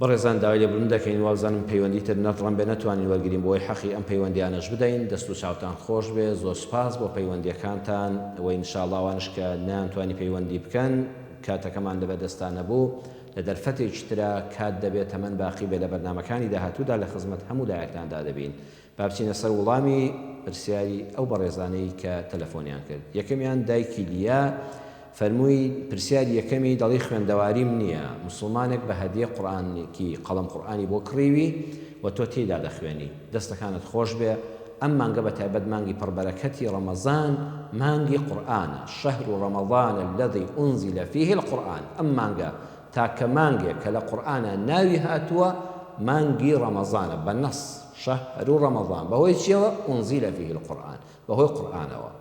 بەڕێزان داوای لێبوون دەکەین وابزانم پەیوەندی تر نەڕەن بێ نەتوانین وەرگرین بۆی حەقی ئەم پەیوەندیانەش بدەین دەست و چاوتان خۆش بێ زۆر سپاس بۆ پەیوەندیەکانتان ئەوەی ئینشاءڵڵا ئەوانش کە نەیانتوانی پەیوەندی بکەن کاتەکەمان لەبەر دەستان نەبوو لە دەرفەتێکی ترە کات دەبێت تەمەەن باقی بێ لە بەرنامەکانی داهاتوودا لە خزمەت هەموو دایەکتاندا دەبین با بچینە سەر وڵامی پرسیاری ئەو بەڕێزانەی کە تەلەفۆنیان کرد یەکەمیان دایکی لیا فەرمووی پرسیاری یەکەمی دەڵی خوێندەواریم نییە مسلمانێک بە هەدیە قورئانێکی قەڵەم قورئانی بۆ کڕیوی و تۆ تێدا دەخوێنی دەستەکانت خۆش بێ ئەم مانگە بە تایبەت مانگی پڕبەرەکەتی ڕەمەزان مانگی قورئانە شەهر ڕەمەضان الذي أنزل فيه القرآن ئەم مانگە تاکە مانگێک کە لە قورئانە ناوی هاتووە مانگی ڕەمەزانە بە نەس شەهر ڕەمەضان بەهۆی چیەوە أنزل فيه القرآن بەهۆی قورئانەوە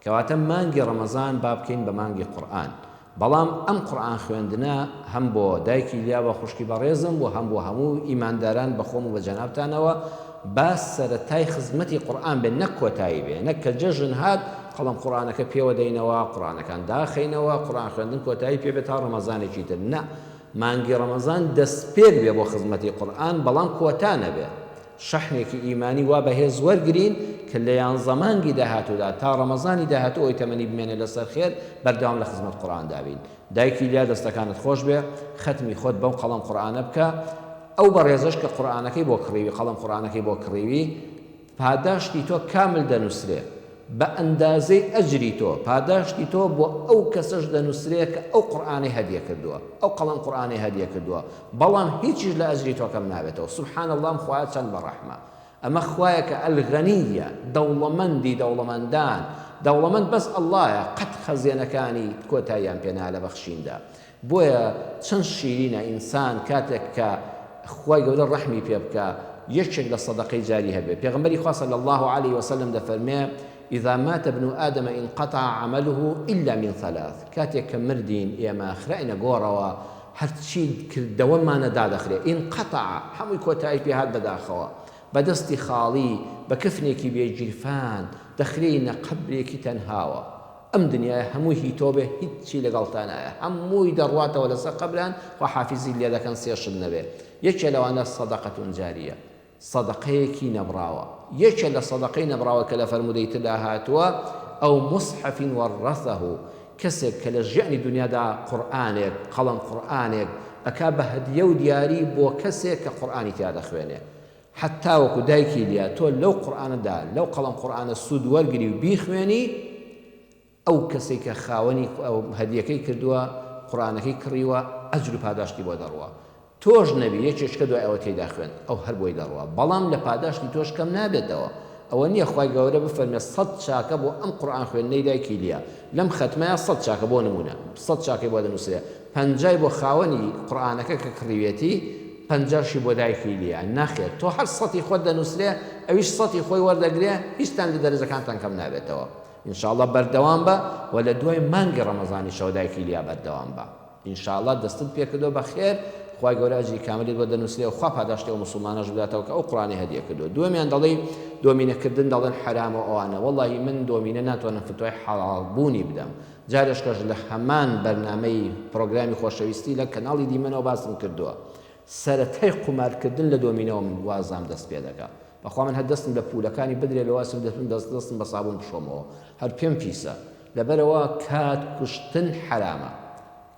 کەواتە مانگی ڕەمەزان با بکەین بە مانگی قورئان بەڵام ئەم قورئان خوێندنە هەم بۆ دایکی لیا بە خوشکی بەڕێزم و هەم بۆ هەموو ئیمانداران بەخۆم و بە جەنابتانەوە با سەرەتای خزمەتی قورئان بێ نەک کۆتایی بێ نەک کە جەژن هات قەڵەم قورئانەکە پێوە دەینەوە قورئانەکان داخەینەوە قورئان خوێندن کۆتایی پێ بێت تا ڕەمەزانێکی تر نە مانگی ڕەمەزان دەستپێک بێ بۆ خزمەتی قورئان بەڵام کۆتا نەبێ شەحنێکی ئیمانی وا بەهێز وەرگرین کە لە 11 مانگی داهاتوودا تا ڕەمەزانی داهاتوو ئەوی تەمەنی بمێنێ لەسەر خێر بەردەوام لە خزمەت قورئان دابین دایکی لیا دەستەکانت خۆش بێ ختمی خۆت بەو قەڵەم قورئانە بکە ئەو بەڕێزەش کە قورئانەکەی بۆ کڕیوی قەڵەم قورئانەکەی بۆ کڕیوی پاداشتی تۆ کامل دەنووسرێ بە ئەندازەی ئەجری تۆ پاداشتی تۆ بۆ ئەو کەسەش دەنووسرێ کە ئەو قورئانەی هەدیە کردووە ئەو قەڵەم قورئانەی هەدیە کردووە بەڵام هیچیش لە ئەجری تۆ کەم نابێتەوە سوبحان الله خوایە چەند بەڕەحمە ئەمە خوایە کە ئەلغەنیە دەوڵەمەندی دەوڵەمەندان دەوڵەمەند بەس ئەڵڵایە قەت خەزیێنەکانی کۆتاییان پێ نایە لە بەخشیندا بۆیە چەند شیرینە ئینسان کاتێک کە خوای گەورە ڕەحمی پێ بکە یەکێک لە سەدەقەی جاری هەبێ پێغەمبەری خوا صلی الله عليه وسلم دەفەرمێ إذا مات ابن آدم انقطع عمله إلا من ثلاث كاتێک کە مردین ئێمە خرائنە گۆڕەوە هەرچی کردەوەمانە دادەخرێ انقطع هەمووی کۆتایی پێ هات بەداخەوە بەدەستی خاڵی بە کفنێکی بێجیرفان دەخرێنە قەبرێکی تەنهاوە ئەم دنیای هەمووی هی تۆ بێ هیچی لەگەڵتانایە هەمووی دەڕواتەوە لەسەر قەبران خوا حافیزی لێ دەکەن سێشت نەبێ یەکێ لەوانە سەدەقەتون جاریە سەدەقەیەکی نەبراوە یەکێ لە سەدەقەی نەبراوە کە لە فەرمودەی تردا هاتووە ئەو مصحف وەڕەثەه کەسێک کە لە ژیانی دنیادا قورئانێک قەڵەم قورئانێک ئەکا بە هەدیە و دیاری بۆ کەسێک کە قورئانی تیا دەخوێنێ حتا وەکو دایکی لیا تۆ لەو قورئانەدا لەو قەڵەم قورئانە سوود وەرگری و بیخوێنی ئەو کەسێک کە خاوەنی ئەو هەدیەکەی کردووە قورئانەکەی کڕیوە ئەجر و پاداشتی بۆ دەڕوە تۆش نەبی یەکێشکە دوای ئەوە تێدا خوێن ئەو هەر بۆی دەڕوە بەڵام لە پاداشتی تۆش کەم نابێتەوە ئەوە نییە خوای گەورە بفەرمێ 100 چاکە بۆ ئەم قورئان خوێندنەی دایکی لیا لەم ختمەیە 100 چاکە بۆ نمونە 100 چاکەی بۆ دەنووسێ 50 بۆ خاوەنی قورئانەکە کە کڕیوێتی 50 بۆ دایکی لیا ناخێت تۆ هەر 100 خۆت دەنووسرێ ئەویش 100 خۆی وەردەگرێ هیچتان لە دەرەجەکانتان کەم نابێتەوە ئینشاءالله بەردەوام بە و لە دوای مانگی ڕەمەزانی شەو دایکی لیا بەردەوام بە ئینشاءالله دەستت پێکردو بە خێر خوای گەورە ئەجری کاملی بۆ دەنووسێ و خوا پاداشتی ئەو مسلمانەش بداتەوە کە ئەو قورئانی هەدیە کردووە دووەمیان دەڵێ دۆمینەکردن دەڵێن حرامە ئەوانە وەڵڵاهی من دۆمینە ناتوانم فتوای حەڵالبوونی بدەم جارێشکەش لە هەمان بەرنامەی پرۆگرامی خۆشەویستی لە کەناڵی دیمەنەوە باسم کردووە سەرەتای قومارکردن لە دۆمینەوە من وازام دەست پێ دەکات بەخوا من هەر دەستم لە پولەکانی بدرێ لە واسم دەستم بە سابوون بشۆمەوە هەر پێم پیسە لەبەرەوە کات کوشتن حرامە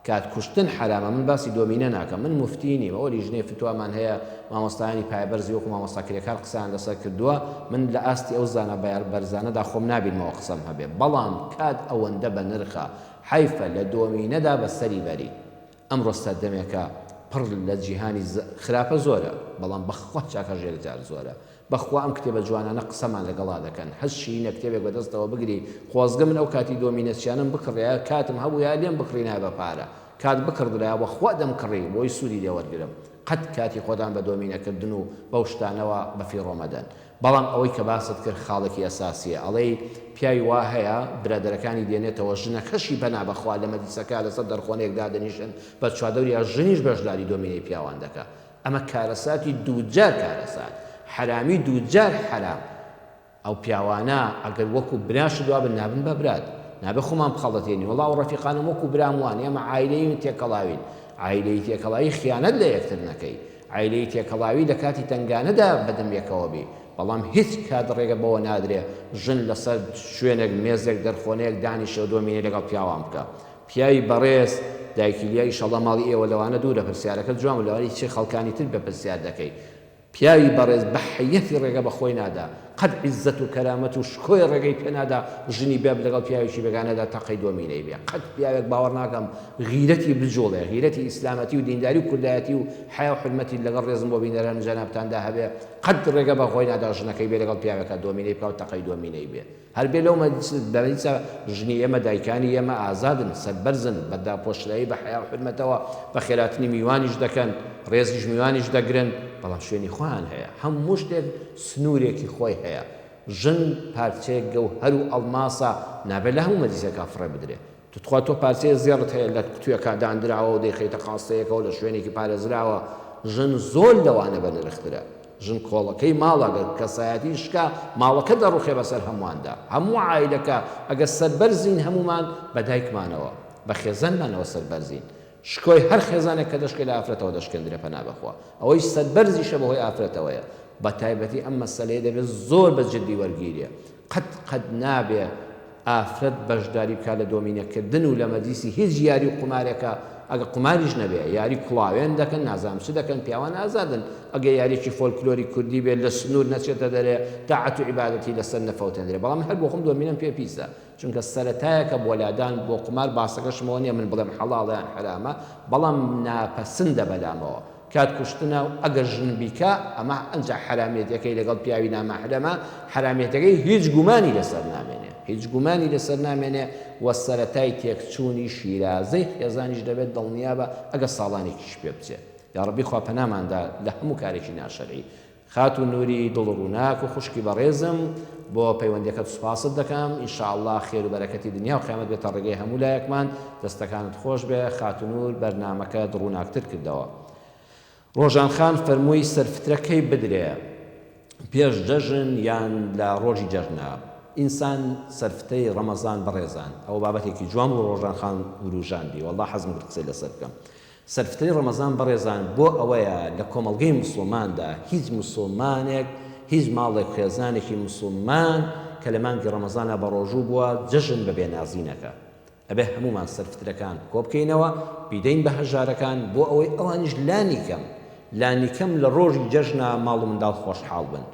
کات کوشتن حرامە من باسی دۆمینە ناکەم من مفتینی ئەوە لیژنەی فتووامان هەیە مامۆستایانی پایبەرزی وەکو مامۆستاکرێکار قسەیان لەسەر کردووە من لە ئاستی ئەو زانە بەرزانەدا خۆم نابینمەوە قسەم هەبێ بەڵام کات ئەوەندە بە نرخە حیفە لە دۆمینەدا بەسەری بەری ئەمڕۆ سەردەمێکە پڕ لە جیهانی خراپە زۆرە بەڵام بەخوا چاکە ژێرجار زۆرە بەخوا ئەم کتێبە جوانانە قسەمان لەگەڵا دەکەن هەشینە کتێبێک بەدەستەوە بگری خۆزگە من ئەو کاتی دۆمینەسیانم بکڕێ کاتم هەبوو یا لێم بکڕینای بە پارە کات بکردرا بەخوا دەمکڕی بۆی سوودی لێوەرگرم قەت کاتی خۆدان بە دۆمینەکردن و بەو شتانەوە بەفی ڕۆمەدەن بەڵام ئەوەی کە باست کرد خاڵێکی ئەساسیە ئەڵێ پیاوی وا هەیە برادەرەکانی دێنێتەوە ژنەکەشی بەنا بەخوا لە مەدیسەکە لەسەر دەرخۆنێکدا دەنیشن بە چوادەوری یا ژنیش بەشداری دۆمینەی پیاوان دەکات ئەمە کارەساتی دووجار کارەسات حرامی دووجار حرام ئەو پیاوانە ئەگەر وەکو براش دوا بن نابن بە براد نابێ خۆمان بخەڵەتێنی وەڵاو ڕەفیقانم وەکو برام وان ئێمە عایلەی تێکەڵاوین عایلەی تێکەڵاوی خیانەت لە یەکتر نەکەی عایلەی تێکەڵاوی لە کاتی تنگانەدا بەدەم یەکەوە بی بەڵام هیچ کات ڕێگە بەوە نادرێ ژن لەسەر شوێنێک مێزێک دەرخۆنەیەک دانیشە دۆمینێ لەگەڵ پیاوان بکە پیاوی بەڕێز دایکیلیای ئیشەڵڵا ماڵی ئێوە لەوانە دوورە پرسیارەکە جوان لەوانی چی خەڵکانی تر بە پرسیار دەکەی پیاوی بەڕێز بە حەیەتی ڕێگە بەخۆی نادا قەت عیززەت و کەرامەت و شکۆی ڕێگەی پێنادا ژنی بێ لەگەڵ پیاوێکی بێگانەدا تەقەی دۆمینەی بێ قەت پیاوێک باوەڕ ناکەم غیرەتی بجۆڵێ غیرەتی ئیسلامەتی و دینداری و کوردایەتی و حیا و حرمەتی لەگەڵ ڕێزم بۆ بینەران جەنابتاندا هەبێ قەت ڕێگە بەخۆی نادا ژنەکەی بێ لەگەڵ پیاوێکە دۆمینەی بکە و تەقەی دۆمینەی بێ هەر بێ لەو مەدیسە ژنی ئێمە دایکانی ئێمە ئازادن سەربەرزن بەداپۆشرایی بە حیا و حرمەتەوە بە خێراتنی میوانیش دەکەن ڕێزیش میوانیش دەگرن بەڵام شوێنی خۆیان هەیە هەموو شتێک سنوورێکی خۆی هەیە ژن پارچەیەک گەوهەر و ئەڵماسە نابێت لە هەموو مەدیسێکا فڕێ بدرێ تخوا تۆ پارچەیە زێڕت هەیە لە کوتوێکا دانراوە و دەیخەیتە قاستەیەکەوە لە شوێنێکی پارێزراوە ژن زۆر لەوانە بە نرخترە ژن کۆڵەکەی ماڵەگەر کەسایەتی شکا ماڵەکە دەڕوخێ بەسەر هەموواندا هەموو عایلەکە ئەگەر سەربەرزین هەمومان بە دایکمانەوە بە خێزانمانەوە سەربەرزین شکۆی هەر خێزانێک کە دەشکێ لە ئافرەتەوە دەشکێندرێ پەنا بەخوا ئەوەی سەربەرزیشە بەهۆی ئافرەتەوەیە بە تایبەتی ئەم مەسەلەیە دەبێت زۆر بە جددی وەرگیرێ قەت نابێ ئافرەت بەشداری بکات لە دۆمینەکردن و لە مەجلیسی هیچ یاری و قمارێکە ئەگە قماریش نەبێ یاری کوڵاوێن دەکەن نازانم چ دەکەن پیاوان ئازادن ئەگە یاریی فۆلکلۆری کوردی بێت لە سنوور نەچێتە دەرێ تاعەت و عیبادەتی لەسەر نەفەوتێنرێ بەڵام هەر بۆ خۆم دۆمینەم پێ پیسە چونکە سەرەتایەکە بۆ لادان بۆ قمار باسەکەشمەوە نییە من بڵێم حەڵاڵیان حرامە بەڵام ناپەسندە بەلامەوە کات کوشتنە و ئەگەر ژن بیکە ئەمە ئەنج حرامێتەکەی لەگەڵ پیاوی نامەحرەمە حرامێتەکەی هیچ گومانی لەسەر نامێنێ هیچ گومانی لەسەر نامێنێ وە سەرەتای تێکچوونی شیرازەی خێزانیش دەبێت دڵنیا بە ئەگە ساڵانێکیش پێ بچێت یا ڕەبی خوا پەناماندا لە هەموو کارێکی ناشەرعی خات و نووری دڵڕووناک و خوشکی بەڕێزم بۆ پەیوەندیەکەت سوپاست دەکەم ئینشاءالله خێر و بەرەکەتی دنیا و قیامەت بێتە ڕێگەی هەموو لایەکمان دەستەکانت خۆش بێ خات و نور بەرنامەکە دڕووناکتر کردەوە ڕۆژان خان فەرمووی سەرفترەکەی بدرێ پێش جەژن یان لە ڕۆژی جەژنە ئینسان سەرفتەی ڕەمەزان بەڕێزان ئەو بابەتێکی جوان و ڕۆژان خان وروژاندی والله حەزم کرد قسەی لەسەر بکەم سەرفتەی ڕەمەزان بەڕێزان بۆ ئەوەیە لە کۆمەڵگەی موسڵماندا هیچ موسڵمانێک هیچ ماڵێک خێزانێکی موسڵمان کە لە مانگی ڕەمەزانە بە ڕۆژوو بووە جەژن بە بێنازینەکە ئەبێ هەمومان سەرفترەکان کۆ بکەینەوە بیدەین بە هەژارەکان بۆ ئەوەی ئەوانیش لانی کەم لە ڕۆژی جەژنە ماڵ و منداڵ خۆشحاڵ بن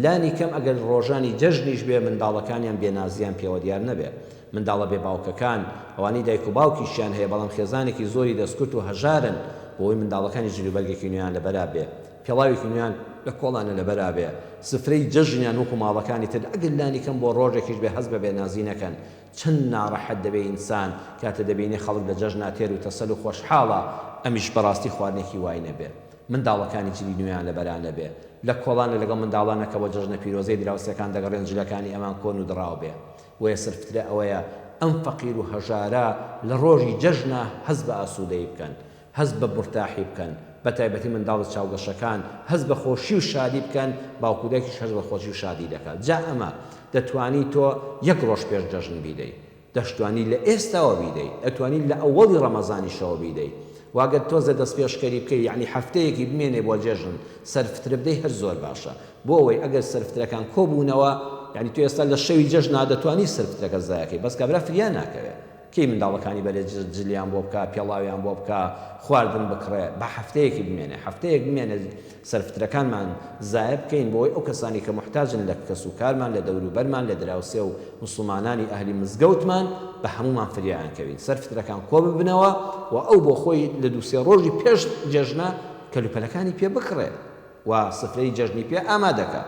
لانی کەم ئەگەر ڕۆژانی جەژنیش بێ منداڵەکانیان بێنازیان پێوە دیار نەبێ منداڵە بێ باوکەکان ئەوانی دایک و باوکیشیان هەیە بەڵام خێزانێکی زۆری دەستکرد و هەژارن بۆی منداڵەکانی جلوبەرگێکی نوێیان لەبەرا بێ پێڵاوێکی نوێیان لە کۆڵانە لەبەرا بێ سفرەی جەژنیان وەکو ماڵەکانی تر ئەگەر لانی کەم بۆ ڕۆژێکیش بێ هەست بە بێنازی نەکەن چەند ناڕەحەت دەبێ ئینسان کاتە دەبینێ خەڵک لە جەژنا تێر و تەسەل و خۆشحاڵە ئەمیش بەڕاستی خواردنێکی وای نەبێ منداڵەکانی جلی نوێیان لەبەرانە بێ لە کۆڵانە لەگەڵ منداڵانەکە بۆ جەژنە پیرۆزەی دراوسەکان دەگەڕێن جلەکانی ئەمان کۆن و دراو بێ وەیە سرفترە ئەوەیە ئەم فەقیر و هەژارە لە ڕۆژی جەژنە هەز بە ئاسوودەی بکەن هەز بە بورتاحی بکەن بە تایبەتی منداڵە چاوگەشەکان هەز بە خۆشی و شادی بکەن باوکودێکیش هەز بە خۆشی و شادی دەکات جا ئەمە دەتوانی تۆ یەک ڕۆژ پێش جەژن بیدەی دەشتوانی لە ئێستاوە بیدەی ئەتوانی لە ئەوەڵی ڕەمەزانیشەوە بیدەی واگەر تۆزە دەست پێشکەری بکەی یعنی هەفتەیەکی بمێنێ بۆ جێژن سەرفترە بدەی هەر زۆر باشە بۆ ئەوەی ئەگەر سەرفترەکان کۆبوونەوە یعنی تو ئێستا لە شەوی جەژنا دەتوانی سەرفترەکە زایەکەی بەس کابرا فریان ناکەوێت کەی منداڵەکانی بەرێ جلیان بۆ بکە پێڵاویان بۆ بکە خواردن بکڕێ بە هەفتەیەکی بمێنێ هەفتەیەک بمێنێ سەرفترەکانمان زایە بکەین بۆی ئەو کەسانی کە محتاجن لە کەس و کارمان لە دەوروبەرمان لە دراوسێ و مسلمانانی ئەهلی مزگەوتمان بە هەمومان فریایان کەوین سەرفترەکان کۆ ببنەوە و ئەو بۆ خۆی لە دووسێ ڕۆژی پێش جەژنە کەلوپەلەکانی پێ بکڕێ و سفرەی جەژنی پێ ئامادەکە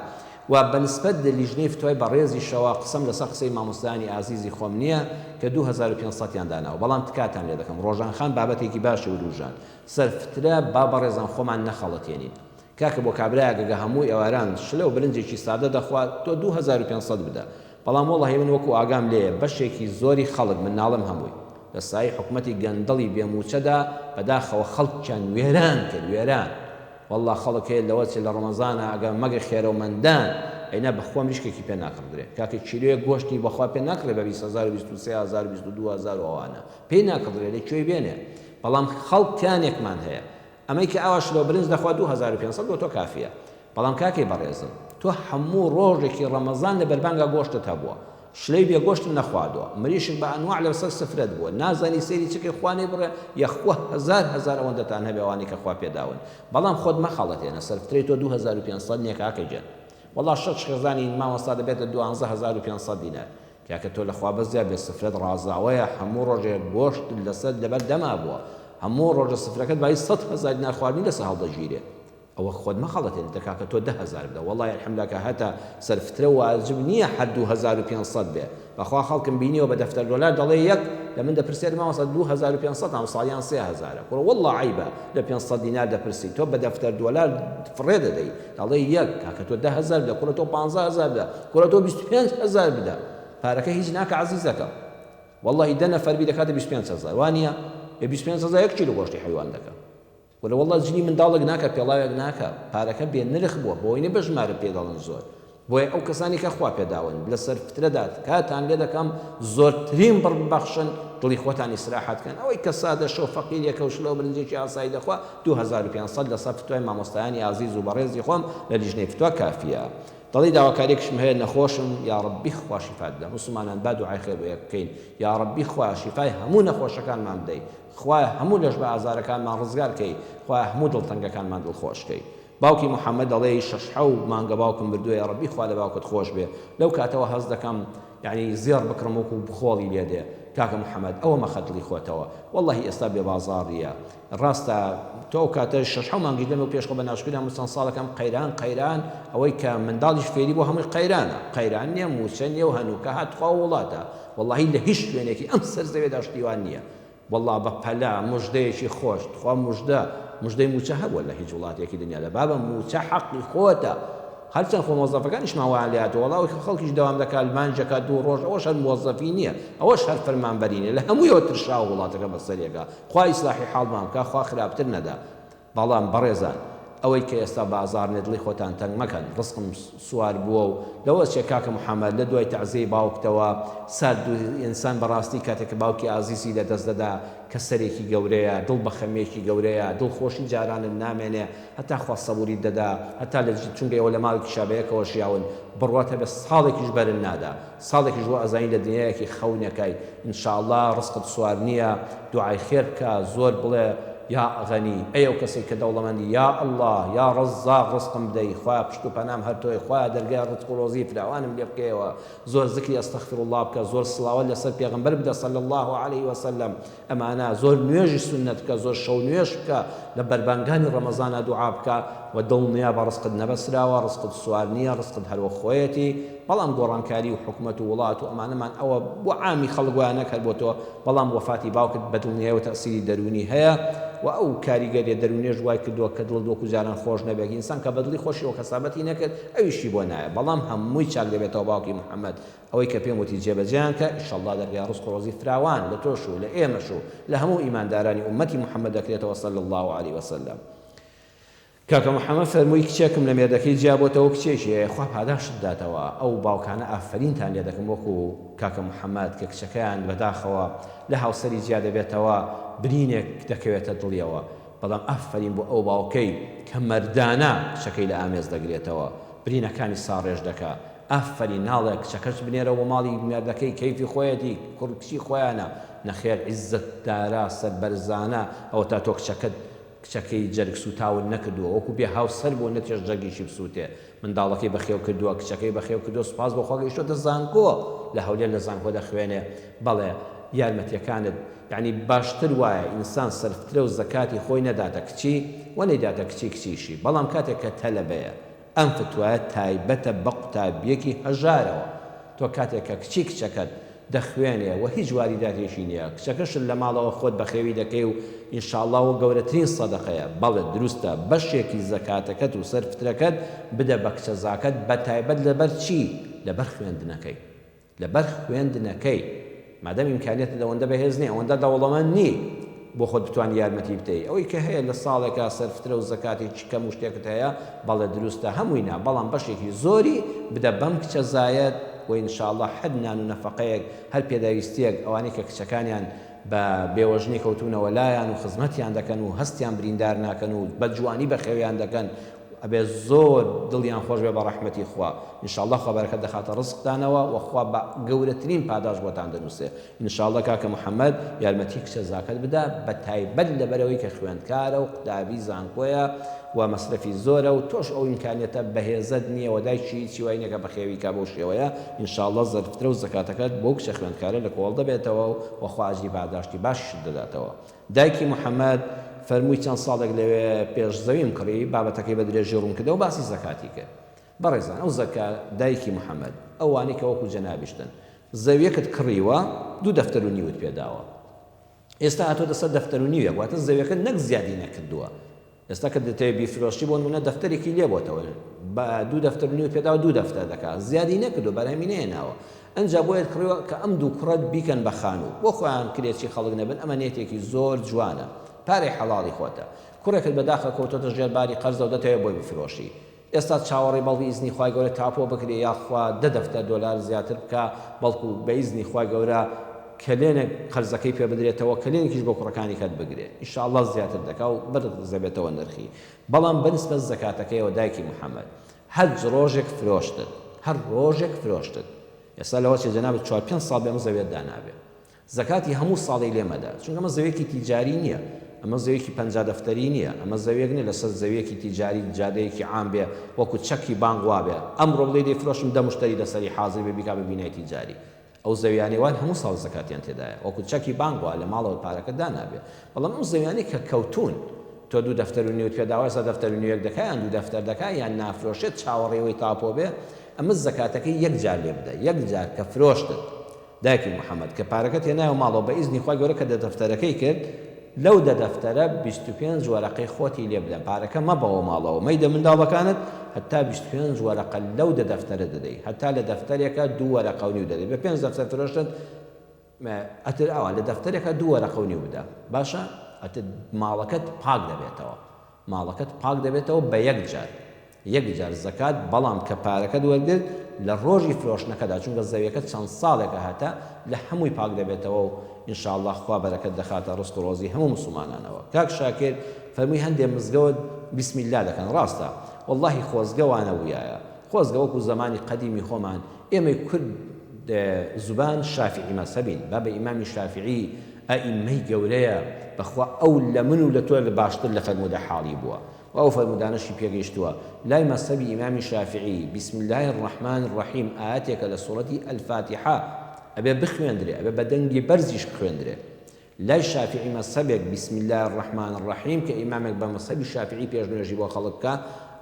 و بەنسبەت لە لیژنەی فتوای بەڕێزی شەوا قسەم لەسەر قسەی مامۆستایانی ئازیزی خۆم نییە کە 2500یان داناوە بەڵام تکاتان لێ دەکەم ڕۆژانخان بابەتێکی باشی وروژان سەرفترە با بەڕێزان خۆمان نەخەڵەتێنین کاکە بۆ کابراگەگە هەمووی ئێواران شلە و برنجێکی سادە دەخوات تۆ 2500 بدە بەڵام وەڵڵاهی من وەکو ئاگام لێیە بەشێکی زۆری خەڵک من ناڵم هەمووی لە سای حکومەتی گەندەڵی بێموچەدا بەداخەوە خەڵکیان وێران کرد وێران والله خەڵک هەیە لەوە لە ڕەمەزانە ئەگەر مەگە خێرەومەندان ئەینا بەخوا مریشکێکی پێ ناکڕدرێت کاکە کیلۆیە گۆشتی بەخوا پێ ناکڕێ بە 20000 23000 22000 ئەوانە پێی ناکڕدرێت لەکوێی بێنێ بەڵام خەڵکیانێکمان هەیە ئەمەی کە ئاواش لەوە برنج دەخوا 2500 بۆ تۆ کافیە بەڵام کاکەی بەڕێزم تۆ هەموو ڕۆژێکی ڕەمەزان لە بەربانگا گۆشتت هەبووە شلەی بێگۆشت نەخوادەوە مریشک بە ئەنواع لەسەر سفرەت بووە نازانی سەیری چکەی خوانێ بڕێ یەخوا هەزار ئەوەندەتان هەبێ ئەوانەی کە خوا پێداون بەڵام خۆت مەخەڵەتێنە سەرفترەی تۆ 2500 نییە کاکەجان والله شەش خێزانی مامۆستا دەبێتە 12500 دینار کاکە تۆ لە خوا بەزیا بێ سفرەت ڕازاوەیە هەموو ڕۆژێک گۆشت لەسەر لەبەر دەما بووە هەموو ڕۆژە سفرەکەت بای 100,000 دینار خواردنی لەسەر هەڵدەگیرێ ئەوە خۆت مەخەڵەتێن دەکاکە تۆ 10000 بدە وەڵڵای الحەمدلکە هەتا سەرفترە واجب نییە حد 2500 بێ بەخوا خەڵکم بینیەوە بە دەفتەر دۆلار دەڵێ یەک لە من دەپرسێت مامۆستا 2500 هەم ساڵیان 3000 کوڕە وەڵڵا عیبە لە 500 دینار دەپرسی تۆ بە دەفتەر دۆلار فڕێ دەدەی دەڵێ یەک کاکە تۆ 10000 بدە کوڕە تۆ 15000 بدە کوڕە تۆ 25000 بدە پارەکە هیچ ناکە عەزیزەکە وەڵڵاهی 10 نەفەر بی دەکاتە 25000 وانە 25000 1 کیلۆ گۆشتی حیوان دەکات ولا والله جنی منداڵێک ناکە پێڵاوێک ناکە پارەکە بێ نرخ بووە بۆی نە بەژمارە پێداڵن زۆر بۆیە ئەو کەسانی کە خوا پێداون لە سەرفترەدا کاتان لێ دەکەم زۆرترین بڕبەخشن دڵی خۆتان ئیسراحەتکەن ئەوەی کە سادە شەو فەقیرێکە و شلەو برنجێکی ئاسایی دەخوا 2500 لەسەر فتوای مامۆستایانی ئازیز و بەڕێزی خۆم لە لیژنەی فتوا کافیە دڵی داواکارێکشم هەیە نەخۆشم یا ڕەبی خوا شیفات بدە مسلمانان با دوعای خێر بۆ یەک بکەین یا ڕەبی خوا شیفای هەموو نەخۆشەکانمان بدەی خوای هەموو لەش بە ئازارەکانمان ڕزگار کەی خوای هەموو دڵتەنگەکانمان دڵخۆشکەی باوکی محەممەد دەڵێ 6 مانگە باوکم بردووە یا ڕەبی خوا لە باوکت خۆش بێ لەو کاتەوە هەز دەکەم یعنی زێڕ بکڕم وەکو بخۆڵی لێ دێ کاکە محەممەد ئەوە مەخەدڵی خۆتەوە واللهی ئێستا بێ بازاڕیە ڕاستە تۆ کاتە 6 مانگی لەمە پێشخۆ بە ناشکرا مستان ساڵەکەم قەیران ئەوەی کە منداڵیش فێری بۆ هەمووی قەیران نییە موچە نیە و هەنووکە هاتخوا وڵاتە واللهی لە هیچ شوێنێکی ئەم سەرزەوێدا شتیوان نییە والله بە پەلا مژدەیەکی خۆش خوا مژدەی موچە هەبووە لە هیچ وڵاتێکی دنیا لە بابە موچە حەقی خۆتە هەرچەند خۆ مۆزەفەکانیشمان وایاتەوە وەڵاوی خەڵکیش دەوام دەکات مانجەکە 2 ڕۆژ ئەوەش هەر مۆزەفی نییە ئەوەش هەر فەرمانبەرینە لە هەموویەوە ترشا وڵاتەکە بەسەرێکە خوا ئیسلاحی حاڵمان بکە خوا خراپتر نەدا بەڵام بەڕێزان ئەوەی کە ئێستا بازار نێدڵی خۆتان تەنگ مەکەن ڕزقم سوار بووە و لەوە چێ کاکە محەممەد لە دوای تەعزیەی باوکتەوە سەد ئینسان بەڕاستی کاتێک کە باوکی ئازیزی لە دەست دەدا کە سەرێکی گەورەیە دڵ بە خەمێکی گەورەیە دڵخۆشی جارانت نامێنێ هەتا خوا سەبووری دەدا هەتا لە چونکە ئەوە لە ماڵێکی شابەیەکەوە ژیاون بڕواتە بە ساڵێکیش بەرن نادا ساڵێکیش بۆ ئەزانی لە دنیایەکی خەونەکەی ئینشاءڵڵا ڕزقت سوار نییە دوعای خێر بکە زۆر بڵێ یا غەنی ئەو کەسی کە دەوڵەمەندی یا الله یا ڕزاق ڕزقم بدەی خوا پشت و پەنام هەر تۆی خوا دەرگای ڕزق و ڕۆزی فراوانم لێ بکەیەوە زۆر ذکری ئەستەغفر الله بکە زۆر سڵاوات لەسەر پێغەمبەر بدە صلی الله عليه وسلم ئەمانە زۆر نوێژی سنت بکە زۆر شەو نوێژ بکە لە بەربانگانی ڕەمەزانە دوعا بکە و دڵنیا بە ڕزقت نەبەسراوە ڕزقت سوار نییە ڕزقت هەروە خۆیەتی بەڵام گۆڕانکاری و حکومەت و وڵات و ئەمانەمان ئەوە بۆ عامی خەڵک وایە نەکرد بۆ تۆ بەڵام وەفاتی باوکت بەدڵنیای و تەسیری دەرونی هەیە و ئەو کاریگەریە دەرونێژ وای کردووە کە دڵ دۆکو جاران خۆش نەبێت ئینسان کە بەدڵی خۆشی و کەسابەتی نەکرد ئەویشی بۆ نایە بەڵام هەمووی چاک دەبێتەوە باوکی محەممەد ئەوەی کە پێم وتی جێبەجیان کە ئینشەڵڵا دەرگای ڕزق و ڕۆزی فراوان لە تۆش و لە ئێمەش و لە هەموو ئیماندارانی ئومەتی محەممەد دەکرێتەوە صلی الله عليه وسلم کاکە محەممەد فەرمووی کچێکم لە مێردەکەی جیابۆتەوە کچێکی خوا پاداشت داتەوە ئەو باوکانە ئافرینتان لێ دەکەم وەکو کاکە محەممەد کە کچەکەیان بەداخەوە لە هاوسەری جیا دەبێتەوە برینێک دەکەوێتە دڵیەوە بەڵام ئافرین بۆ ئەو باوکەی کە مەردانە کچەکەی لە ئامێز دەگرێتەوە برینەکانی ساڕێژ دەکا ئەفەری ناڵێک کچەکەش بنێرەوە ماڵی مێردەکەی کەیفی خۆیەتی کوڕکچی خۆیانە نەخێر عیززتدارە سەربەرزانە ئەوە تا تۆ کچەکەی جەرگ سوتاون نەکردووە وەکو بێ هاوسەر بۆ نەتێش جەرگیشی بسووتێ منداڵەکەی بەخێو کردووە کچەکەی بەخێو کردو سوپاس بۆ خۆگەی شۆتە زانکۆ لە هەولێر لە زانکۆ دەخوێنێ بەڵێ یارمەتیەکانت یعنی باشتر وایە ئینسان سەرفترە و زەکاتی خۆی نەداتە کچی و نەیداتە کچیشی بەڵام کاتێک کە تەلەبەیە ئەم فتوایە تایبەتە بە قوتابیەکی هەژارەوە تۆ کاتێک کە کچەکەت دەخوێنێ و هیچ واریداتێکی نییە کچەکەشت لە ماڵەوە خۆت بەخێوی دەکەی و ئینشاءڵڵاوە گەورەترین سەدەقەیە بەڵێ دروستە بەشێکی زەکاتەکەت و سەرفترەکەت بدە بە کچە زاکەت بە تایبەت لەبەر چی لەبەر خوێندنەکەی لەبەر خوێندنەکەی مادەم ئیمکانیەتە ئەوەندە بەهێز نییە ئەوەندە دەوڵەمەند نی بۆ خۆت بتوانانی یارمەتی بدەیت ئەوەی کە هەیە لە ساڵێکا سەرفترە و زەکاتی کەم و شتێکت هەیە بەڵێ دروستە هەمووینا بەڵام بەشێکی زۆری بدە بەم کچە زایەت و ئینشاءڵڵا حەد نان و نەفەقەیەک هەر پێداویستیەک ئەوانەی کە کچەکانیان بە بێوەژنی کەوتونەوە لایەن و خزمەتیان دەکەن و هەستیان بریندار ناکەن و بە جوانی بەخێویان دەکەن ئەبێ زۆر دڵیان خۆش بێ بە ڕەحمەتی خوا ئینشاءڵڵا خوا بەرەکەت دەخاتە ڕزقتانەوە و خوا بە گەورەترین پاداش بۆتان دەنووسێ ئینشاءڵڵا کاکە محەممەد یارمەتی کچە زاکەت بدە بە تایبەت لەبەرەوەی کە خوێندکارە و قوتابی زانکۆیە و مەسرەفی زۆرە و تۆش ئەو ئیمکانیەتە بەهێزت نییە و دایکی چیوانێکە بەخێوی کا بۆ شێوەیە ئینشاءڵڵا زەرفترە و زەکاتەکەت بۆ کچە خوێندکارە لە کۆڵ دەبێتەوە و خوا ئاجری پاداشتی باشی دەداتەوە دایکی محەممەد فەرمووی چەند ساڵێک لەوێ پێش زەویم کڕی بابەتەکەی بە درێژی ڕوون کردەوە باسی زەکاتی کرد بەڕێزان ئەو زەکا دایکی محەممەد ئەوانی کە وەکو جەنابیشتن زەویەکت کڕیوە 2 دەفتەر و نیوت پێداوە ئێستا هاتۆ دەسەر دەفتەر و نیوە واتە زەویەکە نەک زیادی نەکردووە ئێستا کە دەتەوێت بیفرۆشتی بۆ نمونە دەفتەرێکی لێ بۆتەوە بە 2 دەفتەر و نیوت پێداوە 2 دەفتەر دەکات زیادی نەکردو بەرهەمی نێناوە ئەنجا بۆیت کڕیوە کە ئەم 2 کوڕەت بیکەن بە خانوو بۆ خۆیان کرێکی خەڵک نەبن ئەمە نێتێکی زۆر جوانە پارەی حەڵاڵی خۆتە کوڕێکت بەداخە کەوتۆتە ژێرباری قەرزە و دەتەوێت بۆی بفرۆشی ئێستا چاوەڕێی بەڵی ئیزنی خوای گەورە تاپۆ بکرێ یاخوا 10 دەفتەر دۆلار زیاتر بکە بەڵکو بە ئیزنی خوای گەورە کلێنێک قەرزەکەی پێ بدرێتەوە کلێنێکیش بۆ کوڕەکانی کات بگرێ ئینشاءڵڵا زیاتر دەکا و بەرزەبێتەوە نرخی بەڵام بەنسبەت زەکاتەکەیەوە دایکی محەممەد هەر ڕۆژێک فرۆشتت هەر ڕۆژێک فرۆشتت ئێستا لەوە چێ جەنابەت 4-5 ساڵ بێمە زەوێت دانابێ زەکاتی هەموو ساڵی لێمەدا چونکە ئەمە زەویەکی تیجاری نییە ئەمە زەویەکی 50 دەفتەری نییە ئەمە زەویەک نیە لەسەر زەویەکی تیجاری جادەیەکی عام بێ وەکو چەکی بانک وا بێ ئەمڕۆ بڵێ دەیفرۆشم 10 مشتری لەسەری حاضر بێ بیکا بە بینای تیجاری ئەو زەویانی وان هەموو ساڵ زەکاتیان تێدایە وەکو چەکی بانک وا لە ماڵەوە پارەکە دانابێ بەڵام ئەو زەویانی کە کەوتون تۆ 2 دەفتەر و نیوت پێداوە ئێستا دەفتەر و نیوەک دەکایان 2 دەفتەر دەکا یان نافرۆشێت چاوەڕێەوەی تاپۆ بێ ئەمە زەکاتەکەی یەک جار لێ بدە یەک جار کە فرۆشتت دایکی محەممەد کە پارەکەت هێنایەوە ماڵەوە بە ئیزنی خوای گەورە کە دەفتەرەکەی کرد لەو دەفتەرە 25 وەرەقەی خۆتی لێ بدە پارەکە مەبەوە ماڵەوە مەیدە منداڵەکانت هەتا 25 وەرەقە لەو دەفتەرە دەدەی هەتا لە دەفتەرێکە 2 وەرەقە و نیو دەدەی بە 5 دەفتەر فرۆشتت ئەتر ئەوە لە دەفتەرێکە 2 وەرەقە و نیو بدە باشە ئەتر ماڵەکەت پاک دەبێتەوە ماڵەکەت پاک دەبێتەوە بە یەک جار زەکات بەڵام کە پارەکەت وەرگرت لە ڕۆژی فرۆشتنەکەدا چونکە زەویەکە چەند ساڵێکە هاتە لە هەمووی پاک دەبێتەوە و ئینشاءڵڵا خوا بەرەکەت دەخاتە ڕزق و ڕۆزی هەموو مسلمانانەوە کاک شاکر فەرمووی هەندێک مزگەوت بسم الله دەکەن ڕاستە واللهی خۆزگەوانە ویایە خۆزگە وەکو زمانی قەدیمی خۆمان ئێمەی کورد زبان شافعی مەذهبین بابە ئیمامی شافعی ئەئیمەی گەورەیە بەخوا ئەو لە من و لە تۆ لە باشتر لە فەرموودە حاڵی بووە و ئەو فەرمودانەشی پێگەیشتووە لای مەذهبی ئیمامی شافعی بسم الله الرحمن الرحیم ئاەتێکە لە سوڕەتی الفاتحە ئەبێ بخوێندرێ ئەبێ بە دەنگی بەرزیش بخوێندرێ لای شافعی مەذهبێک بسم الله الرحمن الرحیم کە ئیمامێک بە مەذهبی شافعی پێشنوێژی بۆ خەڵک بکە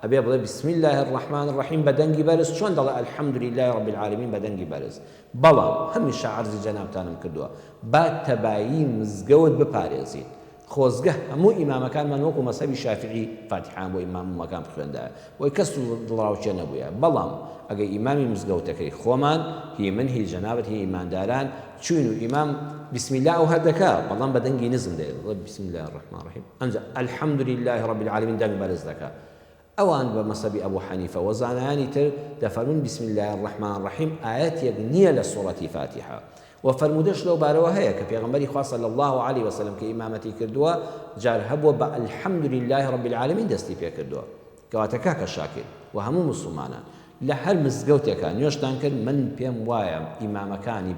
ئەبێ بڵێ بسم الله الرحمن الرحیم بە دەنگی بەرز چۆن دەڵێ الحمد لله رب العالمین بە دەنگی بەرز بەڵام هەمیشە عەرزی جەنابتانم کردووە با تەبایی مزگەوت بپارێزین خۆزگە هەموو ئیمامەکانمان وەکو مەذهبی شافعی فاتحان بۆ ئیمامەکان بخوێندایە وەی کەس دڵڕاوچێ نەبووە بەڵام ئەگەر ئیمامی مزگەوتەکەی خۆمان هی من هی جەنابەت هی ئیمانداران چوین و ئیمام بسم الله ئەو هەردەکە بەڵام بە دەنگی نزم دێت بسم الله الرحمن الرحیم ئەنجا الحمد لله رب العالمین دەنگ بەرز دەکا ئەوان بە مەذهبی ئەبوو حەنیفە و زانایانی تر دەفەرمون بسم الله الرحمن الرحیم ئاەتێک نییە لە سوڕەتی فاتحە وفرمودش لو بارەوە هەیە کە پێغەمبەری خوا صلی الله عليه وسلم کە ئیمامەتی کردووە جار هەبووە بە الحمد لله رب العالمین دەستی پێ کردووە کەواتە کاکە شاکر و هەموو مسلمانان لە هەر مزگەوتێکە نوێژتان کرد من پێم وایە ئیمامەکانی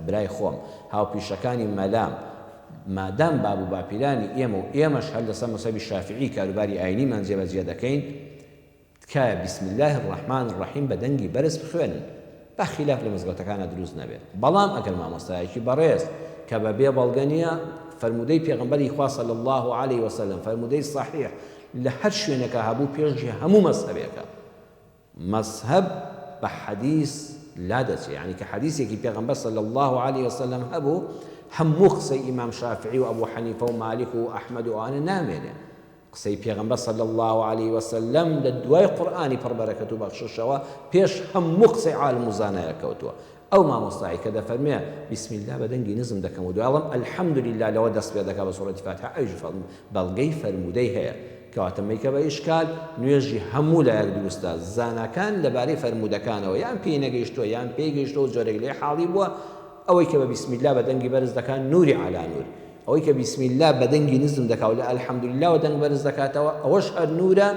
برای خۆم هاوپیشەکانی مەلام مادام باب و باپیرانی ئێمە و ئێمەش هەر لەسەر مەسەبی شافعی کاروباری ئاینیمان جێبەجێ دەکەین تکایە بسم الله الرحمن الرحیم بە دەنگی بەرز بخوێنن با خلاف لە مزگەوتەکانە دروست نەبێت بەڵام ئەگەر مامۆستایەکی بەڕێز کە بەبێ بەڵگە نییە فەرمودەی پێغەمبەری خوا صلی الله عليه وسلم فەرمودەی صحیح لە هەر شوێنێکە هەبوو پێشی هەموو مەذهبێکە مذهب بە حەدیث لا دەچێت یعنی کە حەدیثێکی پێغەمبەر صلی الله عليه وسلم هەبوو هەموو قسەی ئیمام شافعی و ئەبوو حەنیفە و مالک و ئەحمەد و ئەوانە نامێنێ قسەی پێغەمبەر صلی الله عليه وسلم لە دوای قورئانی پڕبەرەکەت و بەخششەوە پێش هەموو قسەی عالم و زانایە کەوتووە ئەو مامۆستایی کە دەفەرمێ بسم الله بە دەنگی نزم دەکەم و دوایڵم الحەمدولله لەوە دەست پێ دەکا بە سوڕەتی فاتحە ئەویش بەڵگەی فەرمودەی هەیە کەواتەمەی کە بە ئیشکال نوێژی هەموو لایەک دروستە زانەکان لەبارەی فەرمودەکانەوە یان پێی نەگەیشتووە یان پێی گەیشتەوە جۆرێک لێ حاڵی بووە ئەوەی کە بە بسم الله بە دەنگی بەرز دەکات نوری عەلا نور ئەوەی کە بسم الله بە دەنگی نزم دەکات و لە الحەمدولله و دەنگ بەرز دەکاتەوە ئەوەش هەر نورە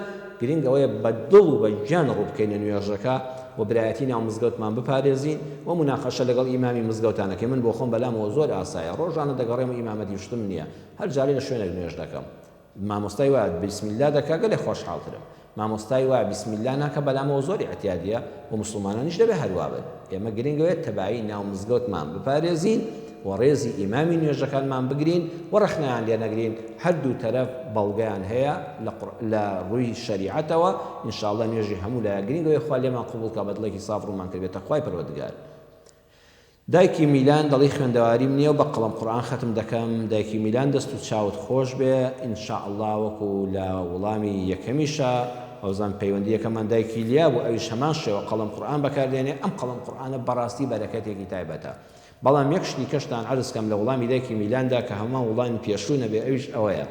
گرنگ ئەوەیە بە دڵ و بە گیان ڕوو بکەینە نوێژەکە و برایەتی ناو مزگەوتمان بپارێزین و مناقەشە لەگەڵ ئیمامی مزگەوتانەکەی من بۆ خۆم بەلامەوە زۆر ئاسایە ڕۆژانە دەگەڕێم و ئیمامەتی شتم نییە هەر جارێ لە شوێنێک نوێژ دەکەم مامۆستای وایە بسم الله دەکا گەلێ خۆشحاڵترم مامۆستای وایە بسم الله ناکە بەلامەوە زۆری احتیاجیە و مسلمانانیش دەبێ هەروە بن ئێمە گرنگەوەیە تەباعی ناو مزگەوتمان بپارێزین و ڕێزی ئیمامی نوێژەکانمان بگرین و ڕەخنەیان لێ نەگرین هەردوو تەرەف بەڵگەیان هەیە لە ڕووی شەریعەتەوە ئینشاءڵڵا نوێژی هەموو لایە گرنگەوەی خوا لێمان قبوڵ کە بە دڵێکی ساف ڕوومان کردبێتە خوای پەروەردگار دایکی میلان دەڵی خوێندەواریم نییە و بە قەڵەم قورئان ختم دەکەم دایکی میلان دەست و چاوت خۆش بێ ئینشاءڵڵا وەکو لە وڵامی یەکەمیشە ئەوزان پەیوەندیەکەمان دایکی لیا بوو ئەویش هەمان شێوە قەڵەم قورئان بەکاردێنێ ئەم قەڵەم قورئانە بەڕاستی بەرەکەتێکی تایبەتە بەڵام یەک شتی کەشتان عەرزکەم لە وڵامی دایکی میلاندا کە هەموو وڵامی پێشوو نەبێ ئەویش ئەوەیە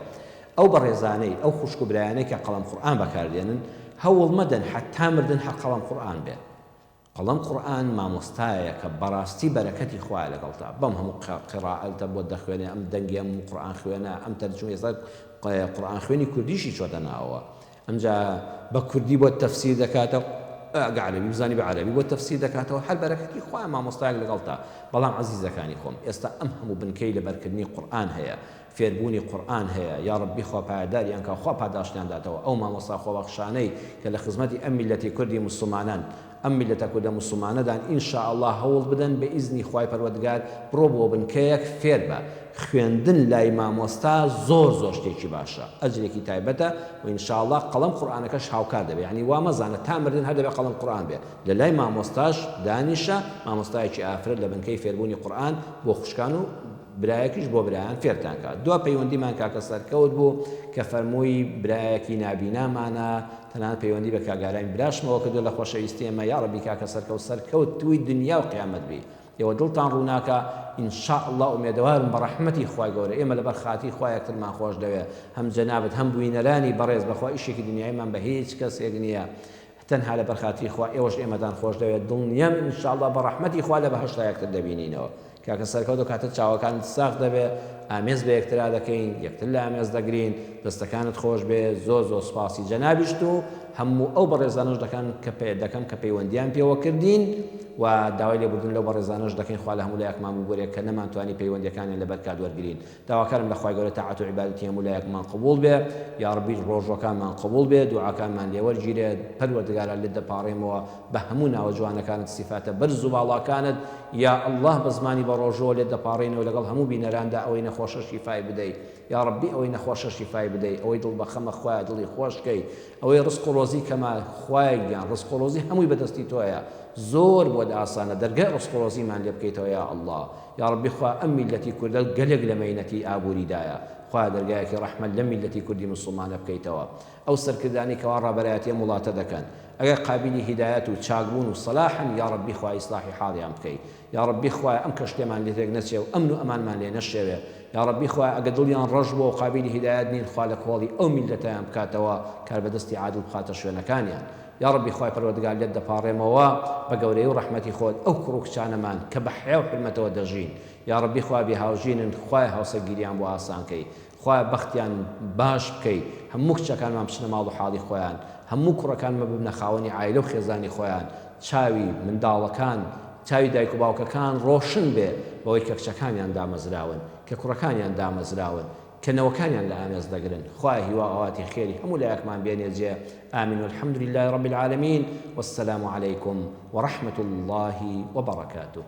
ئەو بەڕێزانەی ئەو خوشک و برایانەی کە قەڵەم قورئان بەکاردێنن هەوڵ مەدەن حتا مردن هەر قەڵەم قورئان بێ قەڵەم قورئان مامۆستایە کە بەڕاستی بەرەکەتی خوایە لەگەڵتا بەم هەموو قیراءەتە بۆ دەخوێنێ ئەم دەنگی ئەم قورئان خوێنە ئەم تەرجمەی ئێستا قورئان خوێنی کوردیشی چۆتە ناوەوە ئەمجا بە کوردی بۆ تەفسیر دەکاتەوە عەرەبی بزانی بە عەرەبی بۆ تەفسیر دەکاتەوە هەر بەرەکەتی خوایە مامۆستایەک لەگەڵتا بەڵام عەزیزەکانی خۆم ئێستا ئەم هەموو بنکەی لەبەرکردنی قورئان هەیە فێربوونی قورئان هەیە یا ڕەبی خوا پایداریان کە خوا پاداشتیان داتەوە ئەو مامۆستا خۆبەخشانەی کە لە خزمەتی ئەم میلەتی کوردی مسلمانان ئەم میلەتە کوردە مسلمانەدان ئینشاءڵڵا هەوڵ بدەن بە ئیزنی خوای پەروەردگار بڕۆ بۆ بنکەیەک فێر بە خوێندن لای مامۆستا زۆر زۆر شتێکی باشە ئەجرێکی تایبەتە و ئینشاءڵڵا قەڵەم قورئانەکەش هاوکار دەبێت یعنی وا مەزانە تا مردن هەر دەبێت قەڵەم قورئان بێ لە لای مامۆستاش دانیشە مامۆستایەکی ئافرەت لە بنکەی فێربوونی قورئان بۆ خوشکان و برایەکیش بۆ برایان فێرتان کات دوا پەیوەندیمان کاکە سەرکەوت بوو کە فەرمووی برایەکی نابینامانە تەنانەت پەیوەندی بە کاگارانی براشمەوە کردو لە خۆشەویستی ئێمە یا ڕەبی کاکە سەرکەوت توی دنیا و قیامەت بی ئێوە دڵتان ڕووناکە ئینشاءڵڵا ئومێدەوارم بە ڕەحمەتی خوای گەورە ئێمە لەبەر خاتی خوای یەکترمان خۆش دەوێ هەم جەنابەت هەم بوینەرانی بەڕێز بەخوا ئیشێکی دنیایمان بە هیچ کەسێک نییە تەنها لەبەر خاتی خوا ئێوەش ئێمەتان خۆش دەوێت دڵنیام ئینشاءڵڵا بە ڕەحمەتی خوا لە بەهەشتا یەکتر دەبینینەوە کاکە سەرکەوت و کاتە چاوەکانت ساغ دەبێت ئامێز بە یەکترا دەکەین یەکتر لە ئامێز دەگرین دەستەکانت خۆش بێ زۆر زۆر سپاسی جەنابیشت و هەموو ئەو بەڕێزانەش دەکەم کە پەیوەندیان پێوە کردین و داوای لێبوردن لەو بەڕێزانەش دەکەین خوا لە هەموو لایەکمان بگۆرێت کە نەمانتوانی پەیوەندیەکانیان لەبەر کات وەرگرین داواکارم لە خوای گەورە تاعەت و عیبادەتی هەموو لایەکمان قبوڵ بێ یا ڕەبی ڕۆژەکانمان قبوڵ بێ دوعاکانمان لێوەرگیرێت پەروەردگارە لێت دەپاڕێمەوە بە هەموو ناوە جوانەکانت سیفاتە بەرز و باڵاکانت یا ئەڵڵاه بە زمانی بە ڕۆژەوە لێت دەپاڕێنەوە لەگەڵ هەموو بینەراندا ئەوەی نەخۆشە شیفای بدەیت یا ڕەبی ئەوەی نەخۆشە شیفای بدەیت ئەوەی دڵ بە خەمە خوایە دڵی خۆشکەی ئەوەی ڕزق و ڕۆزی کەما خوایگیان ڕزق و ڕۆزی هەمووی بەدەستی تۆیە زۆر بۆ ئاسانە دەرگای ڕزق و ڕۆزیمان لێ بکەیتەوە یا ئەڵڵاه یا ڕەبی خوا ئەم میلەتی کوردە گەلێک لە مەینەتی ئابووریدایە خوا دەرگایەکی ڕەحمەت لە میلەتی کوردی مسلمانە بکەیتەوە ئەو سەرکردانی کەوا ڕابەرایەتی وڵاتە دەکەن ئەگەر قابلی هیدایەت و چاکبوون و سەلاحن یا ڕەبی خوا ئیسلاحی حاڵیان بکەیت یا ڕەبی خوا ئەم کەشتێمان لێ تێک نەچێ و ئەمن و ئەمانمان لێ نەشێوێ یا ڕەبی خوا ئەگە دڵیان ڕەش بۆ و قابلی هیدایەت نین خوا لە کۆڵی ئەو میلەتیان بکاتەوە کار بەدەستی عادل بخاتە شوێنەکانیان یا ڕەبی خوای پەروەردگار لێت دەپاڕێمەوە بە گەورەی و ڕەحمەتی خۆت ئەو کوڕ و کچانەمان کە بە حیا و حرمەتەوە دەژین یا ڕەبی خوا بێ هاوژینن خوای هاوسەرگیریان بۆ ئاسانکەی خوای بەختیان باش بکەیت هەموو کچەکانمان بچنە ماڵ و حاڵی خۆیان هەموو کوڕەکانمە ببنە خاوەنی عایلە و خێزانی خۆیان چاوی منداڵەکان چاوی دایک و باوکەکان ڕۆشن بێ بەوەی کە کچەکانیان دامەزراون کە کوڕەکانیان دامەزراون کە نەوەکانیان لە ئامێز دەگرن خوای هیوا ئاواتی خێری هەموو لایەکمان بێنێجێ ئامین والحمد لله رب العالمين والسلام عليكم ورحمة الله وبركاته